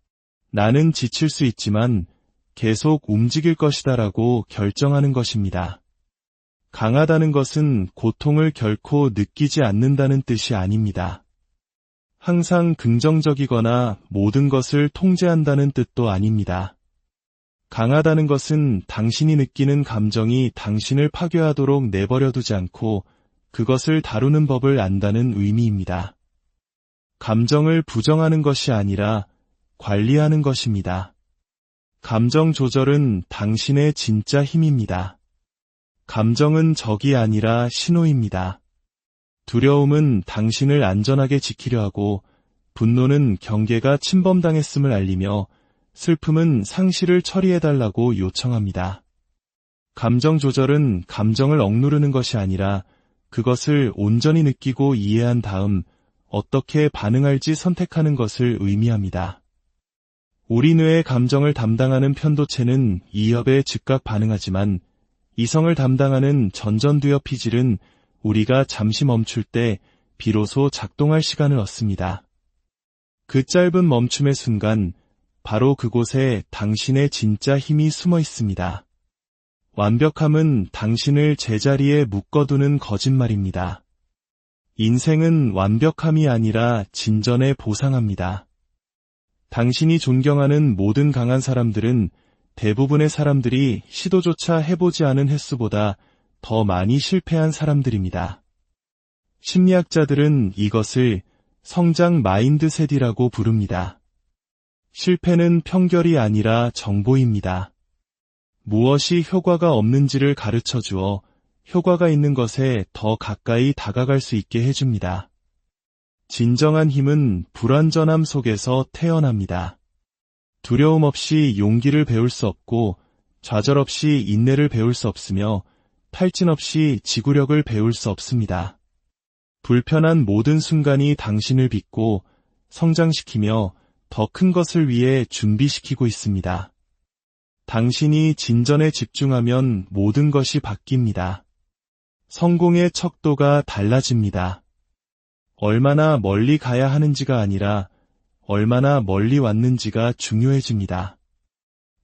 나는 지칠 수 있지만 계속 움직일 것이다 라고 결정하는 것입니다. 강하다는 것은 고통을 결코 느끼지 않는다는 뜻이 아닙니다. 항상 긍정적이거나 모든 것을 통제한다는 뜻도 아닙니다. 강하다는 것은 당신이 느끼는 감정이 당신을 파괴하도록 내버려두지 않고 그것을 다루는 법을 안다는 의미입니다. 감정을 부정하는 것이 아니라 관리하는 것입니다. 감정 조절은 당신의 진짜 힘입니다. 감정은 적이 아니라 신호입니다. 두려움은 당신을 안전하게 지키려 하고 분노는 경계가 침범당했음을 알리며 슬픔은 상실을 처리해달라고 요청합니다. 감정 조절은 감정을 억누르는 것이 아니라 그것을 온전히 느끼고 이해한 다음 어떻게 반응할지 선택하는 것을 의미합니다. 우리 뇌의 감정을 담당하는 편도체는 이협에 즉각 반응하지만 이성을 담당하는 전전두엽 피질은 우리가 잠시 멈출 때 비로소 작동할 시간을 얻습니다. 그 짧은 멈춤의 순간 바로 그곳에 당신의 진짜 힘이 숨어 있습니다. 완벽함은 당신을 제자리에 묶어두는 거짓말입니다. 인생은 완벽함이 아니라 진전에 보상합니다. 당신이 존경하는 모든 강한 사람들은 대부분의 사람들이 시도조차 해보지 않은 횟수보다 더 많이 실패한 사람들입니다. 심리학자들은 이것을 성장 마인드셋이라고 부릅니다. 실패는 편결이 아니라 정보입니다. 무엇이 효과가 없는지를 가르쳐 주어 효과가 있는 것에 더 가까이 다가갈 수 있게 해줍니다. 진정한 힘은 불완전함 속에서 태어납니다. 두려움 없이 용기를 배울 수 없고 좌절 없이 인내를 배울 수 없으며 탈진 없이 지구력을 배울 수 없습니다. 불편한 모든 순간이 당신을 빚고 성장시키며 더 큰 것을 위해 준비시키고 있습니다. 당신이 진전에 집중하면 모든 것이 바뀝니다. 성공의 척도가 달라집니다. 얼마나 멀리 가야 하는지가 아니라 얼마나 멀리 왔는지가 중요해집니다.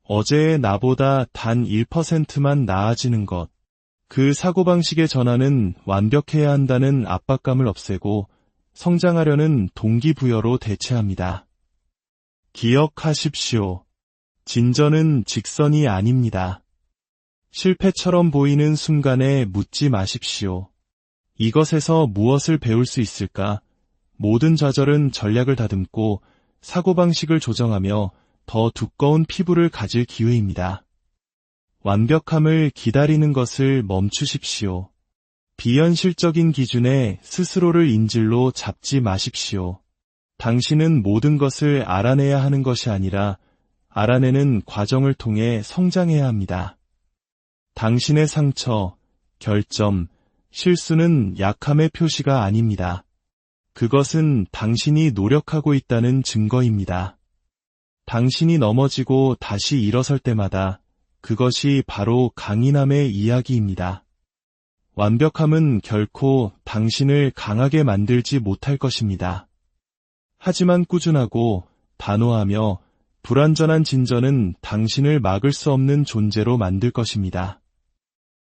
어제의 나보다 단 1%만 나아지는 것. 그 사고방식의 전환은 완벽해야 한다는 압박감을 없애고 성장하려는 동기부여로 대체합니다. 기억하십시오. 진전은 직선이 아닙니다. 실패처럼 보이는 순간에 묻지 마십시오. 이것에서 무엇을 배울 수 있을까? 모든 좌절은 전략을 다듬고 사고방식을 조정하며 더 두꺼운 피부를 가질 기회입니다. 완벽함을 기다리는 것을 멈추십시오. 비현실적인 기준에 스스로를 인질로 잡지 마십시오. 당신은 모든 것을 알아내야 하는 것이 아니라 알아내는 과정을 통해 성장해야 합니다. 당신의 상처, 결점, 실수는 약함의 표시가 아닙니다. 그것은 당신이 노력하고 있다는 증거입니다. 당신이 넘어지고 다시 일어설 때마다 그것이 바로 강인함의 이야기입니다. 완벽함은 결코 당신을 강하게 만들지 못할 것입니다. 하지만 꾸준하고 단호하며 불완전한 진전은 당신을 막을 수 없는 존재로 만들 것입니다.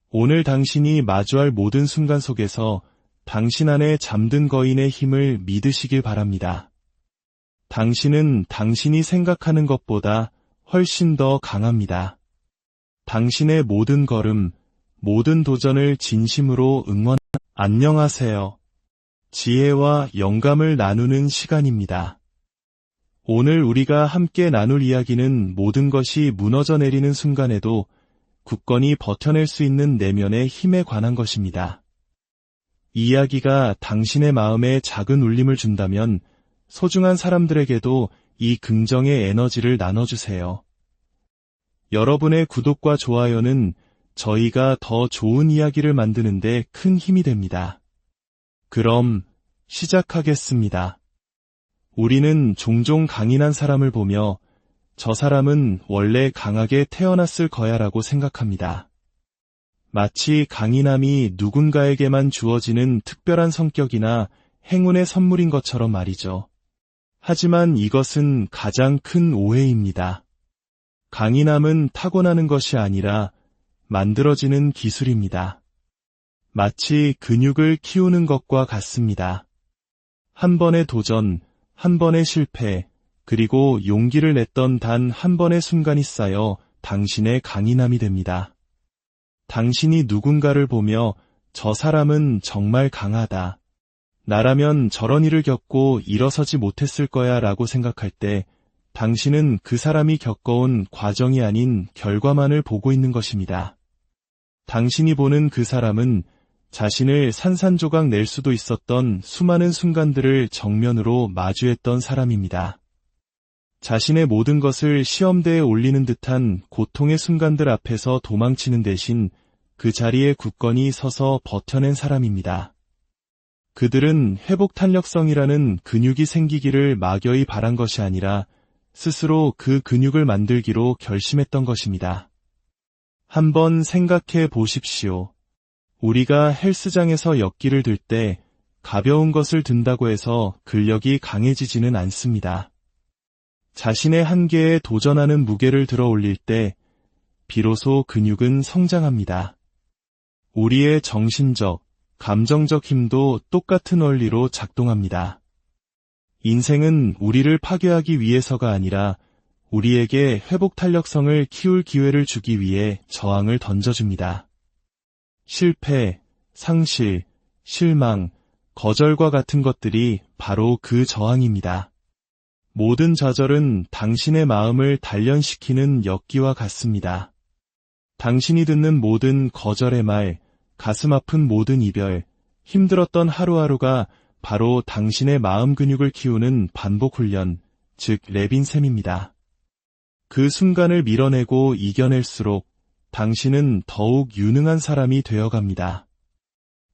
오늘 당신이 마주할 모든 순간 속에서 당신 안에 잠든 거인의 힘을 믿으시길 바랍니다. 당신은 당신이 생각하는 것보다 훨씬 더 강합니다. 당신의 모든 걸음, 모든 도전을 진심으로 안녕하세요. 지혜와 영감을 나누는 시간입니다. 오늘 우리가 함께 나눌 이야기는 모든 것이 무너져 내리는 순간에도 굳건히 버텨낼 수 있는 내면의 힘에 관한 것입니다. 이 이야기가 당신의 마음에 작은 울림을 준다면 소중한 사람들에게도 이 긍정의 에너지를 나눠주세요. 여러분의 구독과 좋아요는 저희가 더 좋은 이야기를 만드는 데 큰 힘이 됩니다. 그럼 시작하겠습니다. 우리는 종종 강인한 사람을 보며 저 사람은 원래 강하게 태어났을 거야라고 생각합니다. 마치 강인함이 누군가에게만 주어지는 특별한 성격이나 행운의 선물인 것처럼 말이죠. 하지만 이것은 가장 큰 오해입니다. 강인함은 타고나는 것이 아니라 만들어지는 기술입니다. 마치 근육을 키우는 것과 같습니다. 한 번의 도전, 한 번의 실패, 그리고 용기를 냈던 단 한 번의 순간이 쌓여 당신의 강인함이 됩니다. 당신이 누군가를 보며 저 사람은 정말 강하다. 나라면 저런 일을 겪고 일어서지 못했을 거야 라고 생각할 때 당신은 그 사람이 겪어온 과정이 아닌 결과만을 보고 있는 것입니다. 당신이 보는 그 사람은 자신을 산산조각 낼 수도 있었던 수많은 순간들을 정면으로 마주했던 사람입니다. 자신의 모든 것을 시험대에 올리는 듯한 고통의 순간들 앞에서 도망치는 대신 그 자리에 굳건히 서서 버텨낸 사람입니다. 그들은 회복 탄력성이라는 근육이 생기기를 막연히 바란 것이 아니라 스스로 그 근육을 만들기로 결심했던 것입니다. 한번 생각해 보십시오. 우리가 헬스장에서 역기를 들 때 가벼운 것을 든다고 해서 근력이 강해지지는 않습니다. 자신의 한계에 도전하는 무게를 들어 올릴 때 비로소 근육은 성장합니다. 우리의 정신적, 감정적 힘도 똑같은 원리로 작동합니다. 인생은 우리를 파괴하기 위해서가 아니라 우리에게 회복 탄력성을 키울 기회를 주기 위해 저항을 던져줍니다. 실패, 상실, 실망, 거절과 같은 것들이 바로 그 저항입니다. 모든 좌절은 당신의 마음을 단련시키는 역기와 같습니다. 당신이 듣는 모든 거절의 말, 가슴 아픈 모든 이별, 힘들었던 하루하루가 바로 당신의 마음 근육을 키우는 반복 훈련, 즉 레빈셈입니다. 그 순간을 밀어내고 이겨낼수록 당신은 더욱 유능한 사람이 되어갑니다.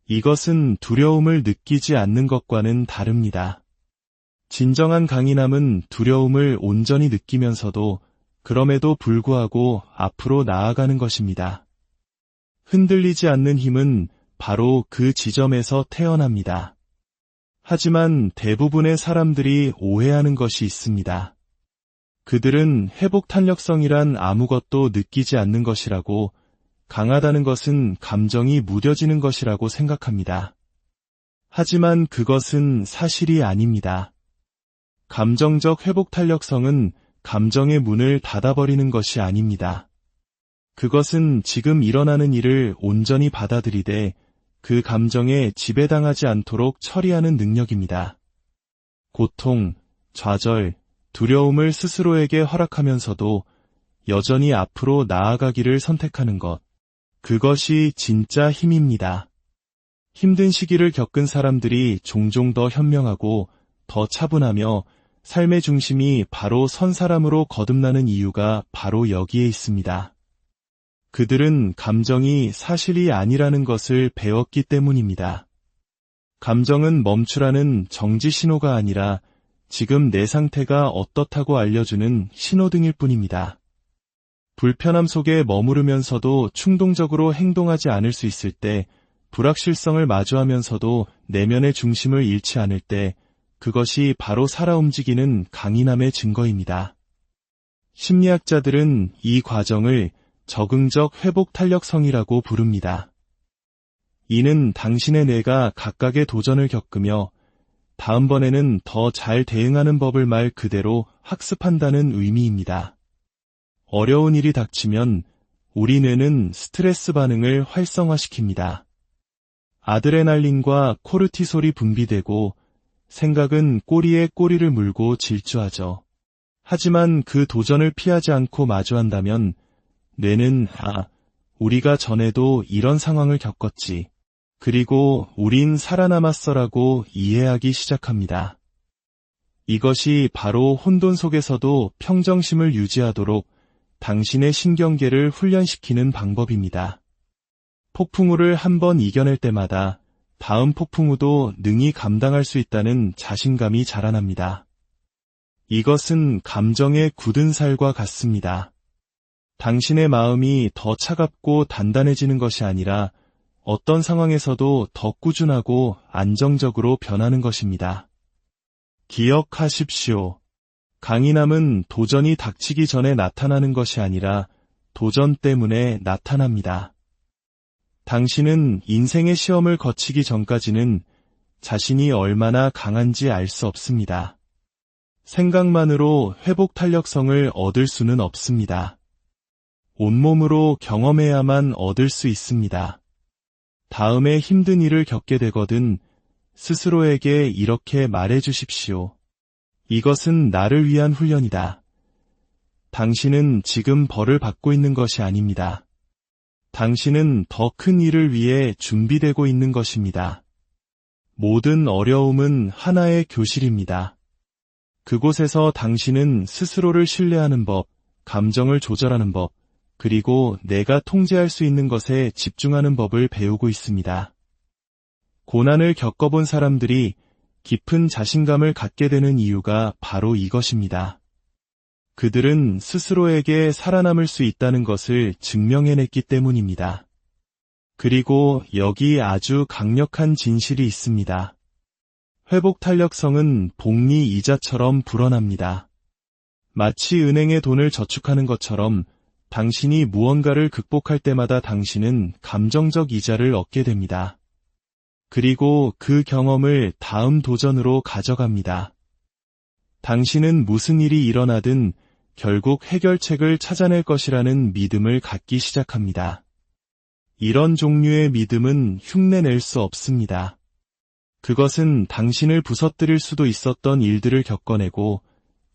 이것은 두려움을 느끼지 않는 것과는 다릅니다. 진정한 강인함은 두려움을 온전히 느끼면서도 그럼에도 불구하고 앞으로 나아가는 것입니다. 흔들리지 않는 힘은 바로 그 지점에서 태어납니다. 하지만 대부분의 사람들이 오해하는 것이 있습니다. 그들은 회복 탄력성이란 아무것도 느끼지 않는 것이라고, 강하다는 것은 감정이 무뎌지는 것이라고 생각합니다. 하지만 그것은 사실이 아닙니다. 감정적 회복 탄력성은 감정의 문을 닫아버리는 것이 아닙니다. 그것은 지금 일어나는 일을 온전히 받아들이되 그 감정에 지배당하지 않도록 처리하는 능력입니다. 고통, 좌절, 두려움을 스스로에게 허락하면서도 여전히 앞으로 나아가기를 선택하는 것. 그것이 진짜 힘입니다. 힘든 시기를 겪은 사람들이 종종 더 현명하고 더 차분하며 삶의 중심이 바로 선 사람으로 거듭나는 이유가 바로 여기에 있습니다. 그들은 감정이 사실이 아니라는 것을 배웠기 때문입니다. 감정은 멈추라는 정지 신호가 아니라 지금 내 상태가 어떻다고 알려주는 신호등일 뿐입니다. 불편함 속에 머무르면서도 충동적으로 행동하지 않을 수 있을 때, 불확실성을 마주하면서도 내면의 중심을 잃지 않을 때, 그것이 바로 살아 움직이는 강인함의 증거입니다. 심리학자들은 이 과정을 적응적 회복 탄력성이라고 부릅니다. 이는 당신의 뇌가 각각의 도전을 겪으며 다음번에는 더 잘 대응하는 법을 말 그대로 학습한다는 의미입니다. 어려운 일이 닥치면 우리 뇌는 스트레스 반응을 활성화시킵니다. 아드레날린과 코르티솔이 분비되고 생각은 꼬리에 꼬리를 물고 질주하죠. 하지만 그 도전을 피하지 않고 마주한다면 뇌는 우리가 전에도 이런 상황을 겪었지. 그리고 우린 살아남았어라고 이해하기 시작합니다. 이것이 바로 혼돈 속에서도 평정심을 유지하도록 당신의 신경계를 훈련시키는 방법입니다. 폭풍우를 한 번 이겨낼 때마다 다음 폭풍우도 능히 감당할 수 있다는 자신감이 자라납니다. 이것은 감정의 굳은 살과 같습니다. 당신의 마음이 더 차갑고 단단해지는 것이 아니라 어떤 상황에서도 더 꾸준하고 안정적으로 변하는 것입니다. 기억하십시오. 강인함은 도전이 닥치기 전에 나타나는 것이 아니라 도전 때문에 나타납니다. 당신은 인생의 시험을 거치기 전까지는 자신이 얼마나 강한지 알 수 없습니다. 생각만으로 회복 탄력성을 얻을 수는 없습니다. 온몸으로 경험해야만 얻을 수 있습니다. 다음에 힘든 일을 겪게 되거든 스스로에게 이렇게 말해 주십시오. 이것은 나를 위한 훈련이다. 당신은 지금 벌을 받고 있는 것이 아닙니다. 당신은 더 큰 일을 위해 준비되고 있는 것입니다. 모든 어려움은 하나의 교실입니다. 그곳에서 당신은 스스로를 신뢰하는 법, 감정을 조절하는 법, 그리고 내가 통제할 수 있는 것에 집중하는 법을 배우고 있습니다. 고난을 겪어본 사람들이 깊은 자신감을 갖게 되는 이유가 바로 이것입니다. 그들은 스스로에게 살아남을 수 있다는 것을 증명해냈기 때문입니다. 그리고 여기 아주 강력한 진실이 있습니다. 회복 탄력성은 복리 이자처럼 불어납니다. 마치 은행에 돈을 저축하는 것처럼 당신이 무언가를 극복할 때마다 당신은 감정적 이자를 얻게 됩니다. 그리고 그 경험을 다음 도전으로 가져갑니다. 당신은 무슨 일이 일어나든 결국 해결책을 찾아낼 것이라는 믿음을 갖기 시작합니다. 이런 종류의 믿음은 흉내낼 수 없습니다. 그것은 당신을 부서뜨릴 수도 있었던 일들을 겪어내고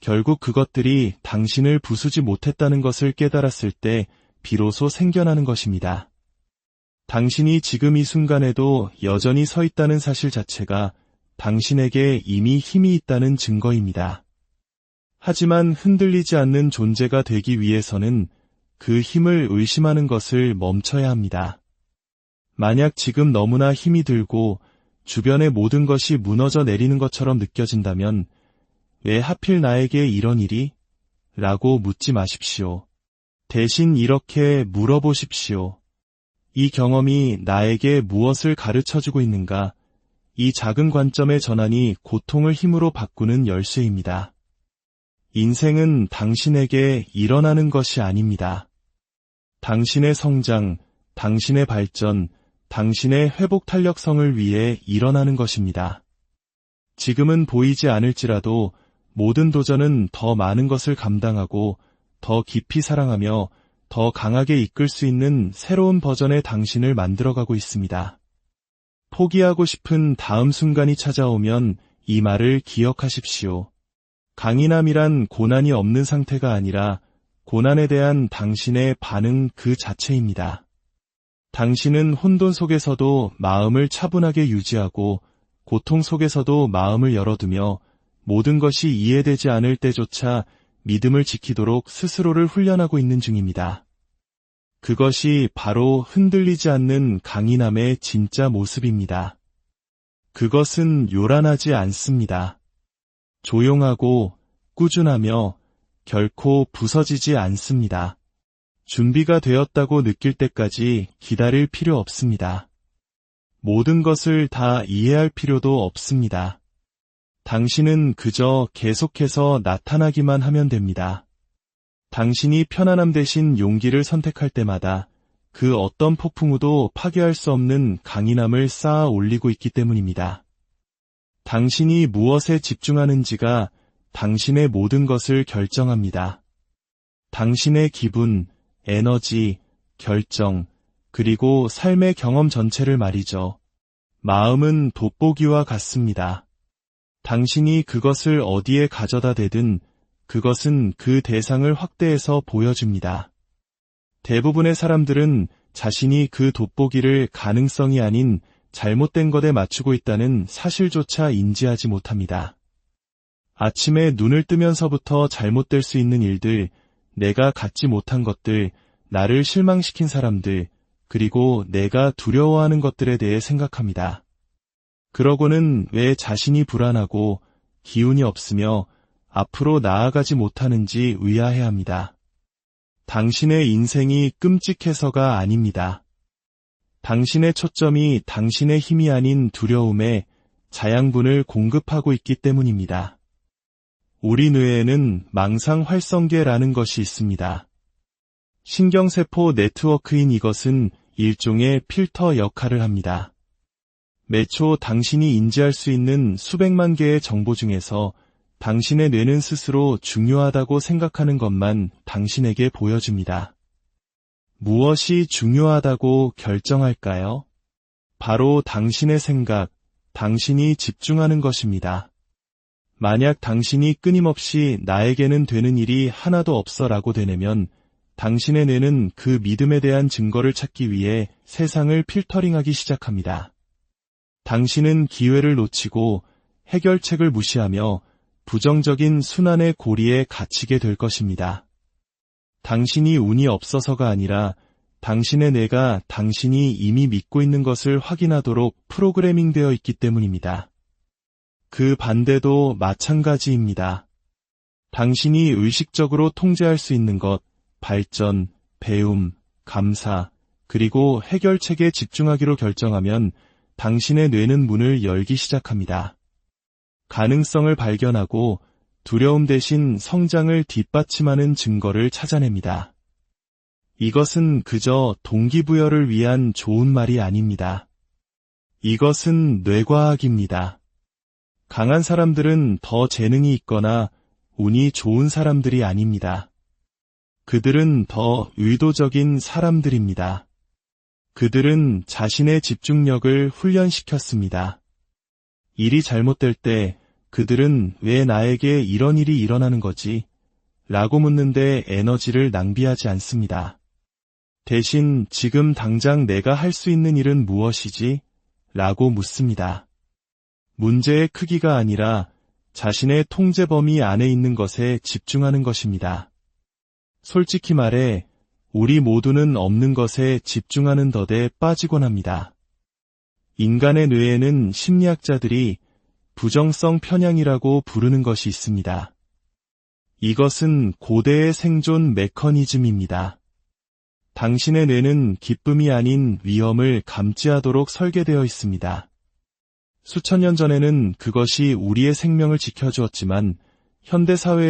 결국 그것들이 당신을 부수지 못했다는 것을 깨달았을 때 비로소 생겨나는 것입니다. 당신이 지금 이 순간에도 여전히 서 있다는 사실 자체가 당신에게 이미 힘이 있다는 증거입니다. 하지만 흔들리지 않는 존재가 되기 위해서는 그 힘을 의심하는 것을 멈춰야 합니다. 만약 지금 너무나 힘이 들고 주변의 모든 것이 무너져 내리는 것처럼 느껴진다면 왜 하필 나에게 이런 일이? 라고 묻지 마십시오. 대신 이렇게 물어보십시오. 이 경험이 나에게 무엇을 가르쳐주고 있는가? 이 작은 관점의 전환이 고통을 힘으로 바꾸는 열쇠입니다. 인생은 당신에게 일어나는 것이 아닙니다. 당신의 성장, 당신의 발전, 당신의 회복 탄력성을 위해 일어나는 것입니다. 지금은 보이지 않을지라도 모든 도전은 더 많은 것을 감당하고 더 깊이 사랑하며 더 강하게 이끌 수 있는 새로운 버전의 당신을 만들어가고 있습니다. 포기하고 싶은 다음 순간이 찾아오면 이 말을 기억하십시오. 강인함이란 고난이 없는 상태가 아니라 고난에 대한 당신의 반응 그 자체입니다. 당신은 혼돈 속에서도 마음을 차분하게 유지하고 고통 속에서도 마음을 열어두며 모든 것이 이해되지 않을 때조차 믿음을 지키도록 스스로를 훈련하고 있는 중입니다. 그것이 바로 흔들리지 않는 강인함의 진짜 모습입니다. 그것은 요란하지 않습니다. 조용하고 꾸준하며 결코 부서지지 않습니다. 준비가 되었다고 느낄 때까지 기다릴 필요 없습니다. 모든 것을 다 이해할 필요도 없습니다. 당신은 그저 계속해서 나타나기만 하면 됩니다. 당신이 편안함 대신 용기를 선택할 때마다 그 어떤 폭풍우도 파괴할 수 없는 강인함을 쌓아 올리고 있기 때문입니다. 당신이 무엇에 집중하는지가 당신의 모든 것을 결정합니다. 당신의 기분, 에너지, 결정, 그리고 삶의 경험 전체를 말이죠. 마음은 돋보기와 같습니다. 당신이 그것을 어디에 가져다 대든 그것은 그 대상을 확대해서 보여줍니다. 대부분의 사람들은 자신이 그 돋보기를 가능성이 아닌 잘못된 것에 맞추고 있다는 사실조차 인지하지 못합니다. 아침에 눈을 뜨면서부터 잘못될 수 있는 일들, 내가 갖지 못한 것들, 나를 실망시킨 사람들, 그리고 내가 두려워하는 것들에 대해 생각합니다. 그러고는 왜 자신이 불안하고 기운이 없으며 앞으로 나아가지 못하는지 의아해합니다. 당신의 인생이 끔찍해서가 아닙니다. 당신의 초점이 당신의 힘이 아닌 두려움에 자양분을 공급하고 있기 때문입니다. 우리 뇌에는 망상활성계라는 것이 있습니다. 신경세포 네트워크인 이것은 일종의 필터 역할을 합니다. 매초 당신이 인지할 수 있는 수백만 개의 정보 중에서 당신의 뇌는 스스로 중요하다고 생각하는 것만 당신에게 보여줍니다. 무엇이 중요하다고 결정할까요? 바로 당신의 생각, 당신이 집중하는 것입니다. 만약 당신이 끊임없이 나에게는 되는 일이 하나도 없어 라고 되뇌면 당신의 뇌는 그 믿음에 대한 증거를 찾기 위해 세상을 필터링하기 시작합니다. 당신은 기회를 놓치고 해결책을 무시하며 부정적인 순환의 고리에 갇히게 될 것입니다. 당신이 운이 없어서가 아니라 당신의 뇌가 당신이 이미 믿고 있는 것을 확인하도록 프로그래밍 되어 있기 때문입니다. 그 반대도 마찬가지입니다. 당신이 의식적으로 통제할 수 있는 것, 발전, 배움, 감사, 그리고 해결책에 집중하기로 결정하면 당신의 뇌는 문을 열기 시작합니다. 가능성을 발견하고 두려움 대신 성장을 뒷받침하는 증거를 찾아냅니다. 이것은 그저 동기부여를 위한 좋은 말이 아닙니다. 이것은 뇌과학입니다. 강한 사람들은 더 재능이 있거나 운이 좋은 사람들이 아닙니다. 그들은 더 의도적인 사람들입니다. 그들은 자신의 집중력을 훈련시켰습니다. 일이 잘못될 때 그들은 왜 나에게 이런 일이 일어나는 거지? 라고 묻는데 에너지를 낭비하지 않습니다. 대신 지금 당장 내가 할 수 있는 일은 무엇이지? 라고 묻습니다. 문제의 크기가 아니라 자신의 통제 범위 안에 있는 것에 집중하는 것입니다. 솔직히 말해 우리 모두는 없는 것에 집중하는 덫에 빠지곤 합니다. 인간의 뇌에는 심리학자들이 부정성 편향이라고 부르는 것이 있습니다. 이것은 고대의 생존 메커니즘입니다. 당신의 뇌는 기쁨이 아닌 위험을 감지하도록 설계되어 있습니다. 수천 년 전에는 그것이 우리의 생명을 지켜주었지만 현대 사회에